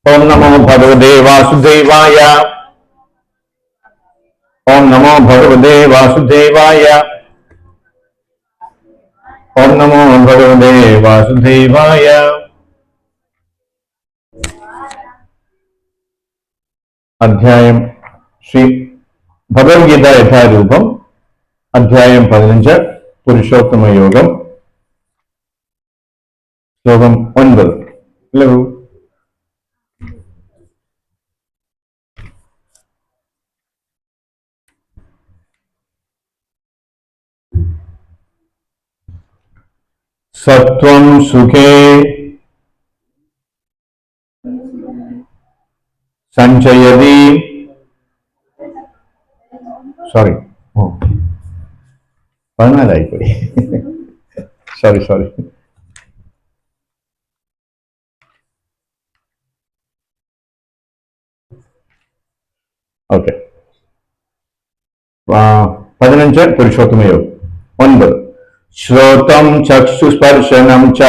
ओम नमो भगवते वासुदेवाय। ओम नमो भगवते वासुदेवाय। ओम नमो भगवते वासुदेवाय। അധ്യായം ശ്രീ ഭഗവത്ഗീത യഥാരൂപം അധ്യായം 15 പുരുഷോത്തമ യോഗം ശ്ലോകം 9. ലഘു സത്വം സുഖേ സഞ്ചയതി. Sorry, 14 sorry. ഓക്കെ, 15 പുരുഷോത്തമ യോഗം. 9. ശ്രോതം ചക്ഷുസ്പർശനം ച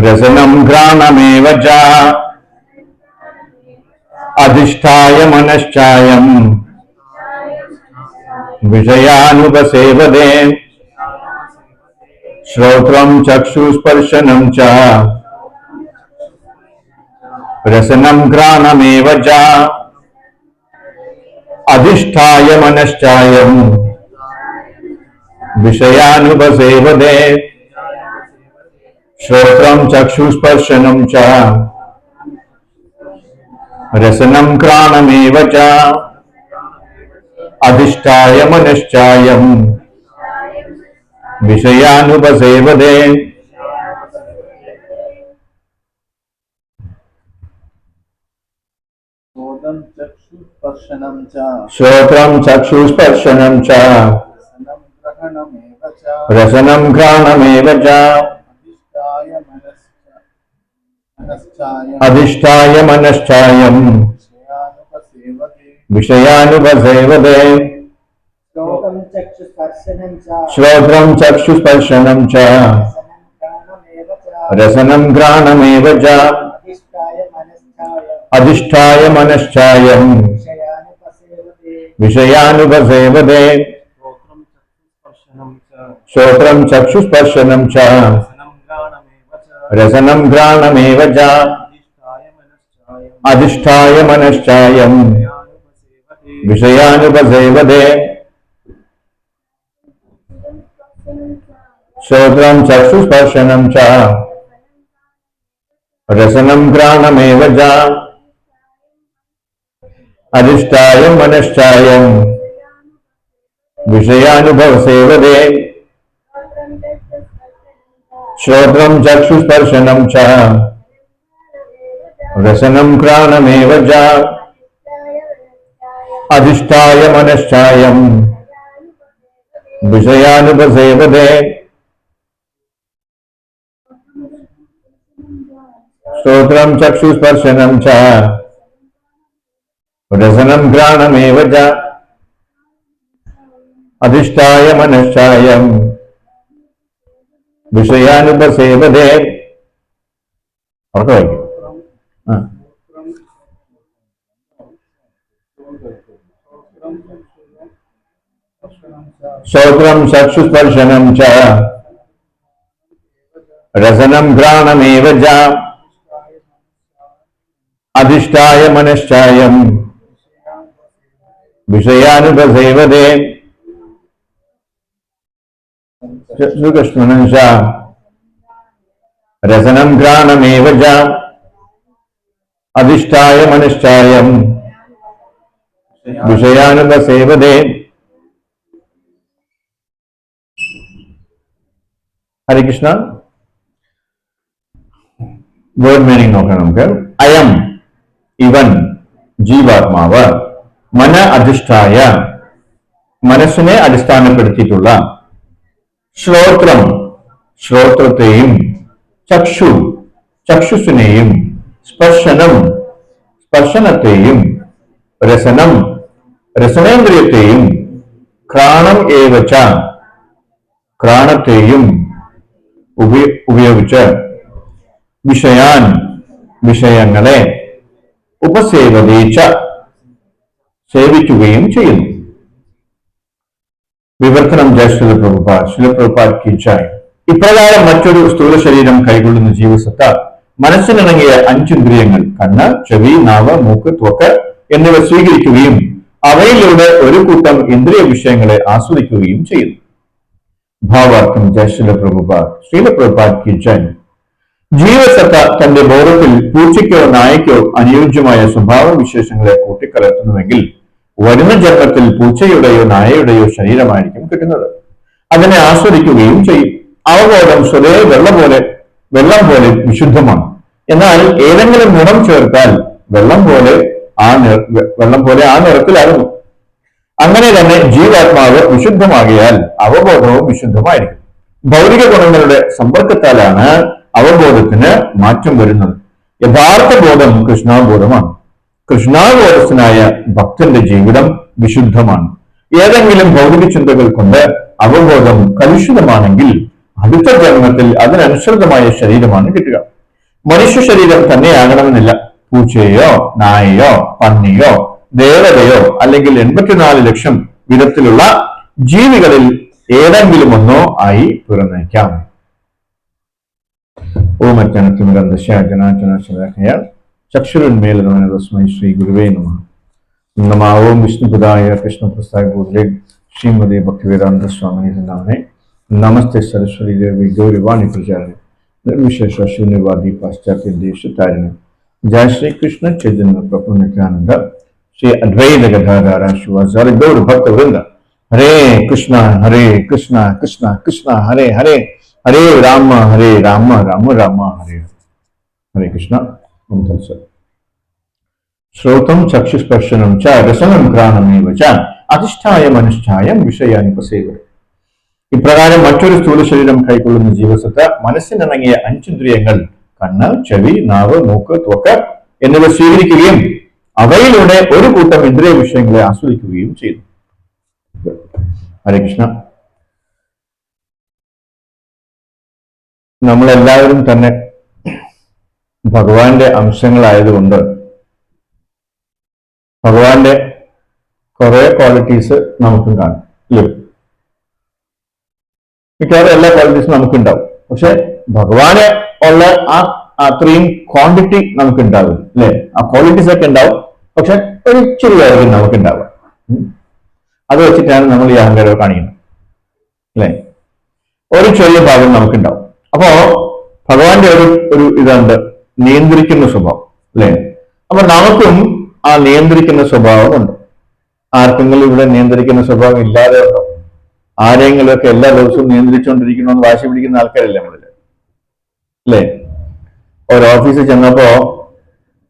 രസനം ഘ്രാണമേവ ച അധിഷ്ഠായ മനശ്ചായം വിഷയാനുപസേവതേ. ശ്രോത്രം ചക്ഷുസ്പർശനം ച രസനം ഘ്രാണമേവ ച അധിഷ്ഠായ മനശ്ചായം വിഷയാനുപസേവതേ. ശ്രോത്രം ചക്ഷുസ്പർശനം ച രസനം ഘ്രാണമേവ ച അധിഷ്ഠായ മനശ്ചായം വിഷയാനുപസേവതേ. ശ്രോത്രം ചക്ഷുസ്പർശനം ച രസനം ഘ്രാണമേവ ച അധിഷ്ഠായ മനശ്ചായം വിഷയാനുപസേവതേ. ശ്രോത്രം ചക്ഷുസ്പർശനം ച രസനം ഘ്രാണമേവ ച അധിഷ്ഠായ മനശ്ചായം വിഷയാനുപസേവതേ. ശ്രോത്രം ചക്ഷുസ്പർശനം ച രസനം ഘ്രാണമേവ ച അധിഷ്ഠായ മനശ്ചായം വിഷയാനുപസേവതേ. ശ്രോത്രം ചക്ഷുസ്പർശനം ച രസനം ഘ്രാണമേവ ച അധിഷ്ഠായ മനശ്ചായം വിഷയാനുപസേവതേ. ശ്രോത്രം ചക്ഷുസ്പർശനം ച രസനം ഘ്രാണമേവ ച അധിഷ്ഠായ മനശ്ചായം വിഷയാനുപസേവതേ. ശ്രോത്രം ചക്ഷുസ്പർശനം ച രസനം ഘ്രാണമേവ ച അധിഷ്ഠായ മനശ്ചായം വിഷയാനുപസേവതേ. ഉറക്കെ വായിക്കും. ശ്രോത്രം ചക്ഷുസ്പർശനം ച രസനം ഘ്രാണമേവ ച അധിഷ്ഠായ മനശ്ചായം വിഷയാനുപസേവതേ. ശ്രീകൃഷ്ണൻ ച രസനം ഘ്രാണമേവ ച അധിഷ്ഠായ മനശ്ചായം വിഷയാനുപസേവതേ. ഹരികൃഷ്ണ. വേർഡ് മീനിങ് നോക്കാം നമുക്ക്. അയം ഇവൻ ജീവാത്മാവ്, മന അധിഷ്ഠായ മനസ്സിനെ അടിസ്ഥാനപ്പെടുത്തിയിട്ടുള്ള, ശ്രോത്രം ശ്രോത്രത്തെയും, ചക്ഷു ചക്ഷുസിനെയും, സ്പർശനം സ്പർശനത്തെയും, രസനം രസനേന്ദ്രിയത്തെയും, ഘ്രാണം ഏവച ഘ്രാണത്തെയും ഉപയോഗിച്ച്, വിഷയാൻ വിഷയങ്ങളെ, ഉപസേവതേച്ച സേവിക്കുകയും ചെയ്യുന്നു. വിവർത്തനം ജയ ശ്രീല പ്രഭുപാദ്. ശ്രീല പ്രഭുപാദ് കി ജയ്. ഇപ്രകാരം മറ്റൊരു സ്ഥൂല ശരീരം കൈകൊള്ളുന്ന ജീവസത്ത മനസ്സിനിണങ്ങിയ 5 ഇന്ദ്രിയങ്ങൾ കണ്ണ്, ചെവി, നാവ്, മൂക്ക്, ത്വക്ക് എന്നിവ സ്വീകരിക്കുകയും അവയിലൂടെ ഒരു കൂട്ടം ഇന്ദ്രിയ വിഷയങ്ങളെ ആസ്വദിക്കുകയും ചെയ്യുന്നു. ഭാവാർത്ഥം ജയ ശ്രീല പ്രഭുപാദ്. ശ്രീല പ്രഭുപാദ് കി ജയ്. ജീവസത്ത തന്റെ ബോധത്തിൽ പൂച്ചയ്ക്കോ നായയ്ക്കോ അനുയോജ്യമായ സ്വഭാവ വിശേഷങ്ങളെ കൂട്ടിക്കലർത്തുന്നുവെങ്കിൽ വരുന്ന ജന്മത്തിൽ പൂച്ചയുടെയോ നായയുടെയോ ശരീരമായിരിക്കും കിട്ടുന്നത്. അതിനെ ആസ്വദിക്കുകയും ചെയ്യും. അവബോധം സ്വതേ വെള്ളം പോലെ വിശുദ്ധമാണ്. എന്നാൽ ഏതെങ്കിലും നിറം ചേർത്താൽ വെള്ളം പോലെ ആ നിറത്തിലാകുന്നു. അങ്ങനെ തന്നെ ജീവാത്മാവ് വിശുദ്ധമാകിയാൽ അവബോധവും വിശുദ്ധമായിരിക്കും. ഭൗതിക ഗുണങ്ങളുടെ സമ്പർക്കത്താലാണ് അവബോധത്തിന് മാറ്റം വരുന്നത്. യഥാർത്ഥ ബോധം കൃഷ്ണാബോധമാണ്. കൃഷ്ണാബോധസ്ഥനായ ഭക്തന്റെ ജീവിതം വിശുദ്ധമാണ്. ഏതെങ്കിലും ഭൗതിക ചിന്തകൾ കൊണ്ട് അവബോധം കലുഷിതമാണെങ്കിൽ അടുത്ത ജന്മത്തിൽ അതിനനുസൃതമായ ശരീരമാണ് കിട്ടുക. മനുഷ്യ ശരീരം തന്നെയാകണമെന്നില്ല. പൂച്ചയോ നായയോ പന്നിയോ ദേവതയോ അല്ലെങ്കിൽ 84 ലക്ഷം വിധത്തിലുള്ള ജീവികളിൽ ഏതെങ്കിലും ഒന്നോ ആയി പിറന്നേക്കാം. ഓമജ്ഞാനത്തിമിരന്തശാജനാജനാശാഖയാൽ ചക്ഷുരുന്മേലനമന തസ്മൈ ശ്രീ ഗുരുവേ നമഃ. നമഃ. ഓം വിഷ്ണുപദായ കൃഷ്ണപ്രസാദ ഗോദലേ ശ്രീമതി ഭക്തിവേദാന്ത സ്വാമിനി നാമേ. നമസ്തേ സരസ്വതി ദേവി ഗൗരവാണി പ്രചാരണി നിർവിശേഷ ശൂന്യവാദി പാശ്ചാത്യ ദേശത്താരിണി. ജയ ശ്രീ കൃഷ്ണ ചൈതന്യ പ്രഭു നിത്യാനന്ദ ശ്രീ അദ്വൈത ഗദാധര ശിവാചാര്യ ഗൗര ഭക്ത വൃന്ദ. ഹരേ കൃഷ്ണ കൃഷ്ണ കൃഷ്ണ ഹരേ ഹരേ, ഹരേ രാമ രാമ രാമ ഹരേ ഹരേ കൃഷ്ണ. ശ്രോതം ചക്ഷുസ്പർശനം ച രസനം ഘ്രാണമേവ ച അധിഷ്ഠായ മനുഷ്ഠായം വിഷയാനുപസേവനം. ഇപ്രകാരം മറ്റൊരു സ്ഥൂല ശരീരം കൈക്കൊള്ളുന്ന ജീവസത്ത മനസ്സിനിണങ്ങിയ 5 ഇന്ദ്രിയങ്ങൾ കണ്ണ്, ചെവി, നാവ്, മൂക്ക്, ത്വക്ക് എന്നിവ സ്വീകരിക്കുകയും അവയിലൂടെ ഒരു കൂട്ടം ഇന്ദ്രിയ വിഷയങ്ങളെ ആസ്വദിക്കുകയും ചെയ്യുന്നു. ഹരേ കൃഷ്ണ. നമ്മളെല്ലാവരും തന്നെ ഭഗവാന്റെ അംശങ്ങളായതുകൊണ്ട് ഭഗവാന്റെ കുറെ ക്വാളിറ്റീസ് നമുക്കും കാണും, ഇല്ലേ? മിക്കവാറും എല്ലാ ക്വാളിറ്റീസും നമുക്കുണ്ടാവും. പക്ഷെ ഭഗവാനെ ഉള്ള അത്രയും ക്വാണ്ടിറ്റി നമുക്ക് ഉണ്ടാവും, അല്ലെ? ആ ക്വാളിറ്റീസ് ഒക്കെ ഉണ്ടാവും, പക്ഷെ ഒരു ഇച്ചിരി ആയിരിക്കും നമുക്ക് ഉണ്ടാവുക. അത് വെച്ചിട്ടാണ് നമ്മൾ ഈ അഹങ്കാരം കാണിക്കുന്നത്, അല്ലെ? ഒരു ചെറിയ ഭാഗം നമുക്കുണ്ടാവും. അപ്പോ ഭഗവാന്റെ ഒരു ഇതുണ്ട്, നിയന്ത്രിക്കുന്ന സ്വഭാവം, അല്ലെ? അപ്പൊ നമുക്കും ആ നിയന്ത്രിക്കുന്ന സ്വഭാവമുണ്ട്. ആർക്കെങ്കിലും ഇവിടെ നിയന്ത്രിക്കുന്ന സ്വഭാവം ഇല്ലാതെ ഉണ്ടോ? ആരെങ്കിലുമൊക്കെ എല്ലാ ദിവസവും നിയന്ത്രിച്ചുകൊണ്ടിരിക്കണമെന്ന് വാശി പിടിക്കുന്ന ആൾക്കാരല്ലേ നമ്മളില്, അല്ലേ? ഒരു ഓഫീസിൽ ചെന്നപ്പോ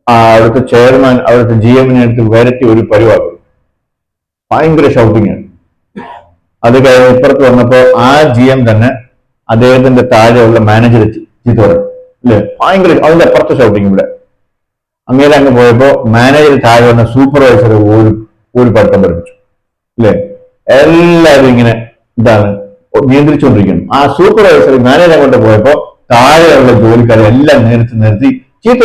അവിടുത്തെ ചെയർമാൻ അവിടുത്തെ GM എടുത്ത് വരട്ടി ഒരു പരിപാടി, ഭയങ്കര ഷൗട്ടിങ്. അത് കഴിഞ്ഞ് ഇപ്പുറത്ത് വന്നപ്പോ ആ GM തന്നെ അദ്ദേഹത്തിന്റെ താഴെയുള്ള മാനേജർ ചീത്ത പറയും, അല്ലേ? ഭയങ്കര, അതിന്റെ അപ്പുറത്തെ ഷൗട്ടിങ് ഇവിടെ. അങ്ങനെ അങ്ങ് പോയപ്പോ മാനേജർ താഴെ വന്ന സൂപ്പർവൈസർ ഒരു പഠിത്തം പഠിപ്പിച്ചു, അല്ലേ? എല്ലാവരും ഇങ്ങനെ ഇതാണ് നിയന്ത്രിച്ചുകൊണ്ടിരിക്കുന്നു. ആ സൂപ്പർവൈസർ മാനേജർ കൊണ്ട് പോയപ്പോ താഴെയുള്ള ജോലിക്കാരെ എല്ലാം നിർത്തി ചീത്ത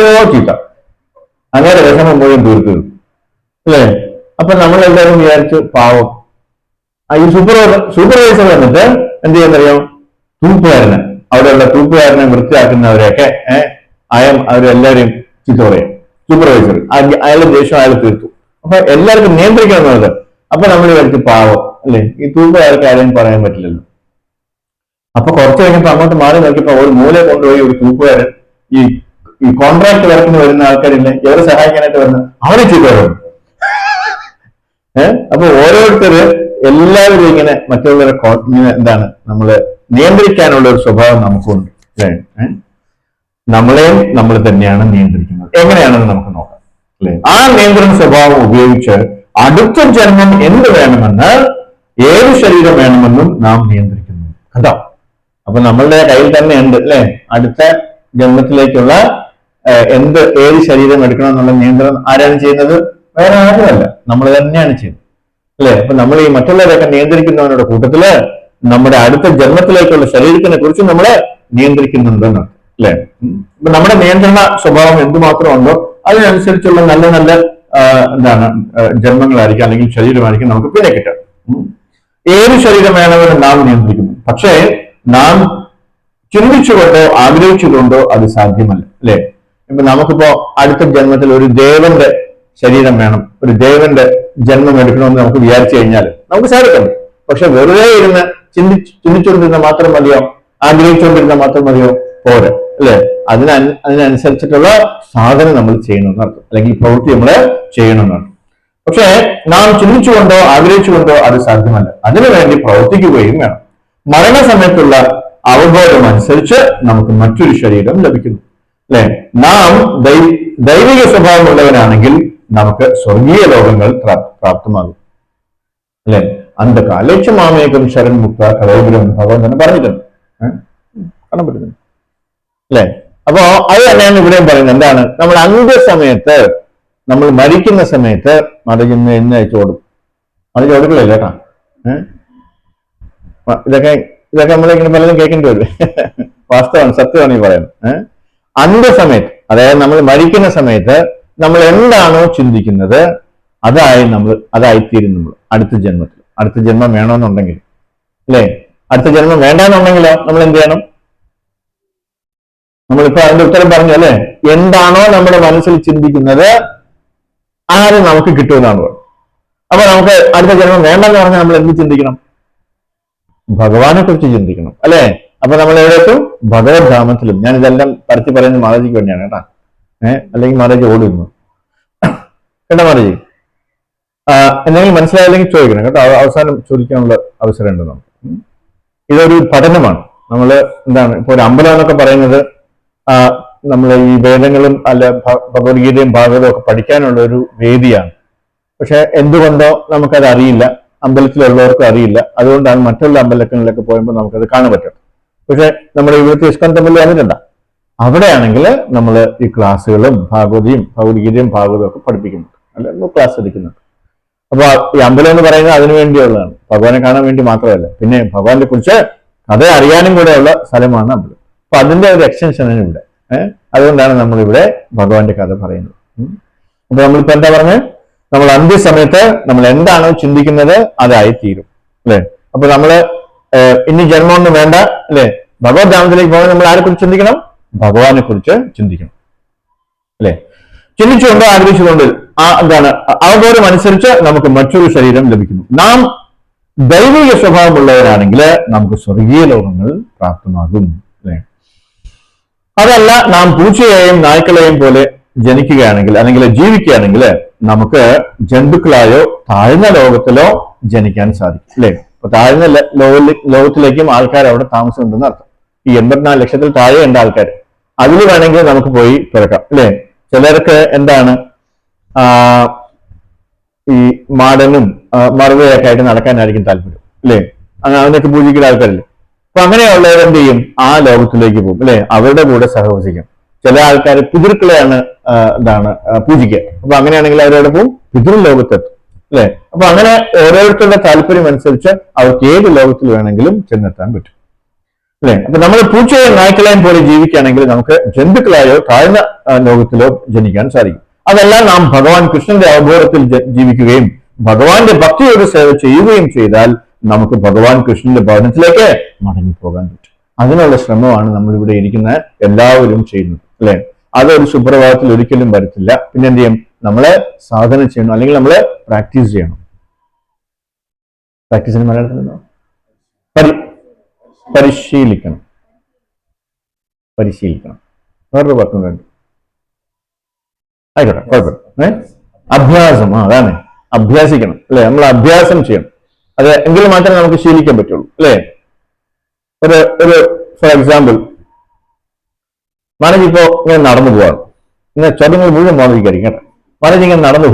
അങ്ങനെ വിഷമം മുഴുവൻ തീർത്തു, അല്ലേ? അപ്പൊ നമ്മളെല്ലാവരും വിചാരിച്ചു പാവം ഈ സൂപ്പർവൈസർ വന്നിട്ട് എന്ത് ചെയ്യാന്നറിയാം? തൂപ്പുകാരനെ, അവിടെയുള്ള തൂപ്പുകാരനെ വൃത്തിയാക്കുന്നവരെയൊക്കെ അവരെല്ലാവരെയും ചീത്ത പറയും. സൂപ്പർവൈസർ അയാളുടെ ദേഷ്യം അയാൾ തീർത്തു. അപ്പൊ എല്ലാവർക്കും നിയന്ത്രിക്കണം എന്നുള്ളത്. അപ്പൊ നമ്മൾ വിചാരിച്ചു പാവം, അല്ലെ? ഈ തൂപ്പുകാർക്ക് ആരെയും പറയാൻ പറ്റില്ലല്ലോ. അപ്പൊ കുറച്ച് കഴിഞ്ഞപ്പോ അങ്ങോട്ട് മാറി നോക്കിയപ്പോ ഒരു മൂലയെ കൊണ്ടുപോയി ഒരു തൂപ്പുകാരൻ ഈ കോൺട്രാക്ട് വർക്കിന് വരുന്ന ആൾക്കാരില്ലേ, എവരെ സഹായിക്കാനായിട്ട് വരുന്ന അവരെ ചീത്ത പറയും. അപ്പൊ ഓരോരുത്തര് എല്ലാവരും ഇങ്ങനെ മറ്റുള്ളവരെ ഇങ്ങനെ എന്താണ് നമ്മള് നിയന്ത്രിക്കാനുള്ള ഒരു സ്വഭാവം നമുക്കുണ്ട്, അല്ലെ? നമ്മളെയും നമ്മൾ തന്നെയാണ് നിയന്ത്രിക്കുന്നത്. എങ്ങനെയാണെന്ന് നമുക്ക് നോക്കാം, അല്ലെ? ആ നിയന്ത്രണ സ്വഭാവം ഉപയോഗിച്ച് അടുത്ത ജന്മം എന്ത് വേണമെന്ന്, ഏത് ശരീരം വേണമെന്നും നാം നിയന്ത്രിക്കുന്നു. കണ്ടോ? അപ്പൊ നമ്മളുടെ കയ്യിൽ തന്നെ ഉണ്ട്, അല്ലെ? അടുത്ത ജന്മത്തിലേക്കുള്ള ഏത് ശരീരം എടുക്കണം എന്നുള്ള നിയന്ത്രണം ആരാണ് ചെയ്യുന്നത്? വേറെ ആരുമല്ല, നമ്മൾ തന്നെയാണ് ചെയ്യുന്നത്, അല്ലെ? അപ്പൊ നമ്മൾ ഈ മറ്റുള്ളവരൊക്കെ നിയന്ത്രിക്കുന്നവരുടെ കൂട്ടത്തില് നമ്മുടെ അടുത്ത ജന്മത്തിലേക്കുള്ള ശരീരത്തിനെ കുറിച്ച് നമ്മളെ നിയന്ത്രിക്കുന്നുണ്ടെന്നാണ്. അല്ലെ? ഇപ്പൊ നമ്മുടെ നിയന്ത്രണ സ്വഭാവം എന്തുമാത്രം ഉണ്ടോ അതിനനുസരിച്ചുള്ള നല്ല നല്ല എന്താണ് ജന്മങ്ങളായിരിക്കും, അല്ലെങ്കിൽ ശരീരമായിരിക്കും നമുക്ക് പിന്നെ കിട്ടുക. ഏത് ശരീരം വേണമെന്ന് നാം നിയന്ത്രിക്കുന്നു. പക്ഷേ നാം ചിന്തിച്ചുകൊണ്ടോ ആഗ്രഹിച്ചുകൊണ്ടോ അത് സാധ്യമല്ല, അല്ലെ? ഇപ്പൊ നമുക്കിപ്പോ അടുത്ത ജന്മത്തിൽ ഒരു ദേവന്റെ ശരീരം വേണം, ഒരു ദേവന്റെ ജന്മം എടുക്കണമെന്ന് നമുക്ക് വിചാരിച്ചു കഴിഞ്ഞാൽ നമുക്ക് സാധിക്കണം. പക്ഷെ വെറുതെ ഇരുന്ന് ചിന്തിച്ചുകൊണ്ടിരുന്ന മാത്രം മതിയോ, ആഗ്രഹിച്ചുകൊണ്ടിരുന്ന മാത്രം മതിയോ? പോരെ, അല്ലെ? അതിനനുസരിച്ചിട്ടുള്ള സാധനം നമ്മൾ ചെയ്യണമെന്നർത്ഥം, അല്ലെങ്കിൽ പ്രവൃത്തി നമ്മൾ ചെയ്യണമെന്നാണ്. പക്ഷെ നാം ചിന്തിച്ചുകൊണ്ടോ ആഗ്രഹിച്ചുകൊണ്ടോ അത് സാധ്യമല്ല. അതിനുവേണ്ടി പ്രവർത്തിക്കുകയും വേണം. മരണസമയത്തുള്ള അവബോധം അനുസരിച്ച് നമുക്ക് മറ്റൊരു ശരീരം ലഭിക്കുന്നു, അല്ലെ? നാം ദൈവിക സ്വഭാവമുള്ളവരാണെങ്കിൽ നമുക്ക് സ്വർഗീയ ലോകങ്ങൾ പ്രാപ്തമാകും, അല്ലെ? അന്ധകാലേച്ച മാമേകം ശരൺ മുക്ത കലൈപുരം ഭഗവാൻ തന്നെ പറഞ്ഞിട്ടുണ്ട്, കാണാൻ പറ്റുന്നു, അല്ലെ? അപ്പോ അത് തന്നെയാണ് ഇവിടെയും പറയുന്നത്. എന്താണ്? നമ്മൾ അന്ത്യസമയത്ത്, നമ്മൾ മരിക്കുന്ന സമയത്ത് മതജിന്ന് എഴുന്നേച്ചോടും. അത് ചോദിക്കില്ല കേട്ടാ. ഇതൊക്കെ നമ്മളിങ്ങനെ പലതും കേൾക്കേണ്ടി വരും. വാസ്തവമാണ്, സത്യമാണ് ഈ പറയുന്നത്. അന്ത്യസമയത്ത്, അതായത് നമ്മൾ മരിക്കുന്ന സമയത്ത് നമ്മൾ എന്താണോ ചിന്തിക്കുന്നത് അതായിത്തീരും നമ്മൾ അടുത്ത ജന്മത്തിൽ. അടുത്ത ജന്മം വേണമെന്നുണ്ടെങ്കിൽ, അല്ലെ? അടുത്ത ജന്മം വേണ്ടെന്നുണ്ടെങ്കിലോ നമ്മൾ എന്ത് ചെയ്യണം? നമ്മളിപ്പോ അതിന്റെ ഉത്തരം പറഞ്ഞു, അല്ലെ? എന്താണോ നമ്മുടെ മനസ്സിൽ ചിന്തിക്കുന്നത് നമുക്ക് കിട്ടുമെന്നാണ് പറയുന്നത്. അപ്പൊ നമുക്ക് അടുത്ത ജന്മം വേണ്ടെന്ന് പറഞ്ഞാൽ നമ്മൾ എന്ത് ചിന്തിക്കണം? ഭഗവാനെ കുറിച്ച് ചിന്തിക്കണം, അല്ലെ? അപ്പൊ നമ്മൾ എവിടെയെത്തും? ഭഗവത് ധാമത്തിലും. ഞാൻ ഇതെല്ലാം പരത്തി പറയുന്നത് മാതാജിക്ക് വേണ്ടിയാണ് കേട്ടാ. അല്ലെങ്കിൽ മാതാജി ഓടുന്നു കേട്ടോ. മാതാജി എന്തെങ്കിലും മനസ്സിലായില്ലെങ്കിൽ ചോദിക്കണം കേട്ടോ. അവസാനം ചോദിക്കാനുള്ള അവസരം ഉണ്ട് നമുക്ക്. ഇതൊരു പഠനമാണ്. നമ്മൾ എന്താണ് ഇപ്പൊ ഒരു അമ്പലം എന്നൊക്കെ പറയുന്നത് നമ്മൾ ഈ വേദങ്ങളും അല്ല ഭഗവത്ഗീതയും ഭാഗവതവും ഒക്കെ പഠിക്കാനുള്ള ഒരു വേദിയാണ്. പക്ഷെ എന്തുകൊണ്ടോ നമുക്കത് അറിയില്ല, അമ്പലത്തിലുള്ളവർക്കും അറിയില്ല. അതുകൊണ്ടാണ് മറ്റുള്ള അമ്പലങ്ങളിലൊക്കെ പോകുമ്പോൾ നമുക്കത് കാണാൻ പറ്റും. പക്ഷെ നമ്മുടെ ഇവിടുത്തെ ഇസ്കോൺ ടെമ്പിളിൽ വന്നിട്ടുണ്ട. അവിടെയാണെങ്കിൽ നമ്മൾ ഈ ക്ലാസ്സുകളും ഭഗവത്ഗീതയും ഭാഗവതവും ഒക്കെ പഠിപ്പിക്കുന്നുണ്ട്, അല്ല ക്ലാസ് എടുക്കുന്നുണ്ട്. അപ്പൊ ഈ അമ്പലം എന്ന് പറയുന്നത് അതിനു വേണ്ടിയുള്ളതാണ്, ഭഗവാനെ കാണാൻ വേണ്ടി മാത്രമല്ല. പിന്നെ ഭഗവാനെ കുറിച്ച് കഥ അറിയാനും കൂടെയുള്ള സ്ഥലമാണ് അമ്പലം. അപ്പൊ അതിന്റെ ഒരു എക്സ്റ്റൻഷനാണ് ഇവിടെ. അതുകൊണ്ടാണ് നമ്മളിവിടെ ഭഗവാന്റെ കഥ പറയുന്നത്. അപ്പൊ നമ്മളിപ്പോ എന്താ പറഞ്ഞത്? നമ്മൾ അന്ത്യസമയത്ത് നമ്മൾ എന്താണോ ചിന്തിക്കുന്നത് അതായിത്തീരും, അല്ലെ? അപ്പൊ നമ്മള് ഇനി ജന്മമൊന്നും വേണ്ട, അല്ലെ? ഭഗവത് ധാമത്തിലേക്ക് പോകാൻ നമ്മൾ ആരെ കുറിച്ച് ചിന്തിക്കണം? ഭഗവാനെ കുറിച്ച് ചിന്തിക്കണം, അല്ലെ? ചിന്തിച്ചുകൊണ്ട് ആഗ്രഹിച്ചുകൊണ്ട് എന്താണ് അവബോധം അനുസരിച്ച് നമുക്ക് മറ്റൊരു ശരീരം ലഭിക്കുന്നു. നാം ദൈവിക സ്വഭാവമുള്ളവരാണെങ്കിൽ നമുക്ക് സ്വർഗീയ ലോകങ്ങൾ പ്രാപ്തമാകും, അല്ലെ? അതല്ല, നാം പൂച്ചയെയും നായ്ക്കളെയും പോലെ ജനിക്കുകയാണെങ്കിൽ അല്ലെങ്കിൽ ജീവിക്കുകയാണെങ്കിൽ നമുക്ക് ജന്തുക്കളായോ താഴ്ന്ന ലോകത്തിലോ ജനിക്കാൻ സാധിക്കും, അല്ലെ? അപ്പൊ താഴ്ന്ന ലോകത്തിലേക്കും ആൾക്കാർ അവിടെ താമസമുണ്ടെന്ന് അർത്ഥം. ഈ 84 ലക്ഷത്തിൽ താഴെ ഉണ്ട് ആൾക്കാർ. അതിൽ വേണമെങ്കിൽ നമുക്ക് പോയി പിറക്കാം, അല്ലെ? ചിലർക്ക് എന്താണ് ഈ മാടനും മറുകയൊക്കെ ആയിട്ട് നടക്കാനായിരിക്കും താല്പര്യം, അല്ലെ? അതിനൊക്കെ പൂജിക്കുന്ന ആൾക്കാരില്ലേ? അപ്പൊ അങ്ങനെയുള്ളവർ എന്ത് ചെയ്യും? ആ ലോകത്തിലേക്ക് പോകും, അല്ലെ? അവരുടെ കൂടെ സഹവസിക്കും. ചില ആൾക്കാർ പിതൃക്കളെയാണ് പൂജിക്കുക. അപ്പൊ അങ്ങനെയാണെങ്കിൽ അവരവിടെ പോകും, പിതൃലോകത്തെത്തും, അല്ലെ? അപ്പൊ അങ്ങനെ ഓരോരുത്തരുടെ താല്പര്യം അനുസരിച്ച് അവർക്ക് ഏത് ലോകത്തിൽ വേണമെങ്കിലും ചെന്നെത്താൻ പറ്റും, അല്ലെ? അപ്പൊ നമ്മൾ പൂച്ചയും നായ്ക്കളെയും പോലെ ജീവിക്കുകയാണെങ്കിൽ നമുക്ക് ജന്തുക്കളായോ താഴ്ന്ന ലോകത്തിലോ ജനിക്കാൻ സാധിക്കും. അതെല്ലാം നാം ഭഗവാൻ കൃഷ്ണന്റെ അവബോധത്തിൽ ജീവിക്കുകയും ഭഗവാന്റെ ഭക്തിയോട് സേവ ചെയ്യുകയും ചെയ്താൽ നമുക്ക് ഭഗവാൻ കൃഷ്ണന്റെ ഭവനത്തിലേക്ക് മടങ്ങിപ്പോകാൻ പറ്റും. അതിനുള്ള ശ്രമമാണ് നമ്മളിവിടെ ഇരിക്കുന്ന എല്ലാവരും ചെയ്യുന്നത്, അല്ലെ? അതൊരു സുപ്രഭാതത്തിൽ ഒരിക്കലും വരത്തില്ല. പിന്നെ എന്ത് ചെയ്യും? നമ്മളെ സാധന ചെയ്യണം, അല്ലെങ്കിൽ നമ്മളെ പ്രാക്ടീസ് ചെയ്യണം. പ്രാക്ടീസിന് മലയാളത്തിലുണ്ടോ? പരിശീലിക്കണം. വേറൊരു വാക്കും വേണ്ട, ആയിക്കോട്ടെ, കുഴപ്പമില്ല. അഭ്യാസം, അതാണ് അഭ്യാസിക്കണം, അല്ലെ? നമ്മൾ അഭ്യാസം ചെയ്യണം. അത് എങ്കിൽ മാത്രമേ നമുക്ക് ശീലിക്കാൻ പറ്റുള്ളൂ, അല്ലെ? ഒരു ഫോർ എക്സാമ്പിൾ, മാനേജ് ഇപ്പോ ഇങ്ങനെ നടന്നു പോവാണ്. ഇങ്ങനെ ചോദ്യങ്ങൾ മുഴുവൻ മാനേജിക്കായിരിക്കും കേട്ടോ. മാനേജ് ഇങ്ങനെ നടന്നു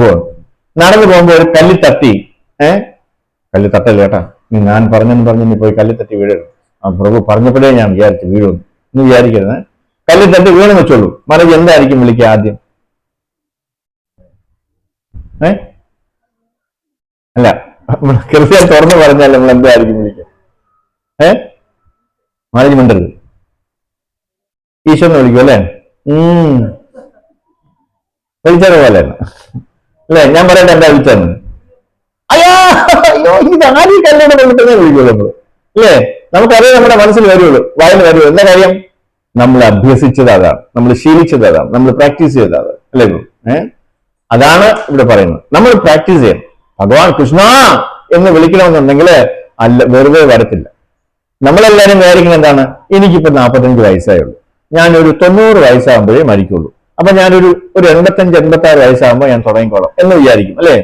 പോകുമ്പോൾ ഒരു കല്ല് തട്ടി, കല്ല് തട്ടല്ല കേട്ടാ, ഞാൻ പറഞ്ഞു പോയി കല്ല് തട്ടി വീഴരുത്. പ്രഭു പറഞ്ഞപ്പോഴേ ഞാൻ വിചാരിച്ചു വീഴുന്നു എന്ന് വിചാരിക്കരുത്. കല്ല് തട്ടി വീണെന്ന് വെച്ചോളൂ, മാനേജ് എന്തായിരിക്കും വിളിക്കുക ആദ്യം? അല്ല, കൃത്യമായി തുറന്നു പറഞ്ഞാൽ നമ്മൾ എന്തായിരിക്കും വിളിക്കുക? മാനേജ് മിണ്ടരുത്. ഈശ്വരനെ വിളിക്കും അല്ലേ? വിളിച്ചത് പോലെ അല്ലേ? ഞാൻ പറയട്ടെ എന്താ വിളിച്ചതെന്ന്. അയ്യോ അയ്യോ ഇത് ആരും കല്യാണം കൊണ്ടിട്ടേ വിളിക്കുള്ളൂ നമ്മള് അല്ലേ? നമുക്കറിയാം, നമ്മുടെ മനസ്സിൽ വരുള്ളൂ, വായിൽ വരുള്ളൂ. എന്താ കാര്യം? നമ്മൾ അഭ്യസിച്ചത് അതാണ്, നമ്മൾ ശീലിച്ചത് അതാണ്, നമ്മൾ പ്രാക്ടീസ് ചെയ്തത് അതാണ് അല്ലേ? അതാണ് ഇവിടെ പറയുന്നത്. നമ്മൾ പ്രാക്ടീസ് ചെയ്യണം. ഭഗവാൻ കൃഷ്ണ എന്ന് വിളിക്കണമെന്നുണ്ടെങ്കിൽ അല്ല, വെറുതെ വരത്തില്ല. നമ്മളെല്ലാരും വിചാരിക്കുന്നത് എന്താണ്? എനിക്കിപ്പോ 45 വയസ്സായുള്ളൂ, ഞാനൊരു 90 വയസ്സാകുമ്പോഴേ മരിക്കുള്ളൂ, അപ്പൊ ഞാനൊരു 85-86 വയസ്സാകുമ്പോൾ ഞാൻ തുടങ്ങിക്കോളാം എന്ന് വിചാരിക്കും അല്ലേ?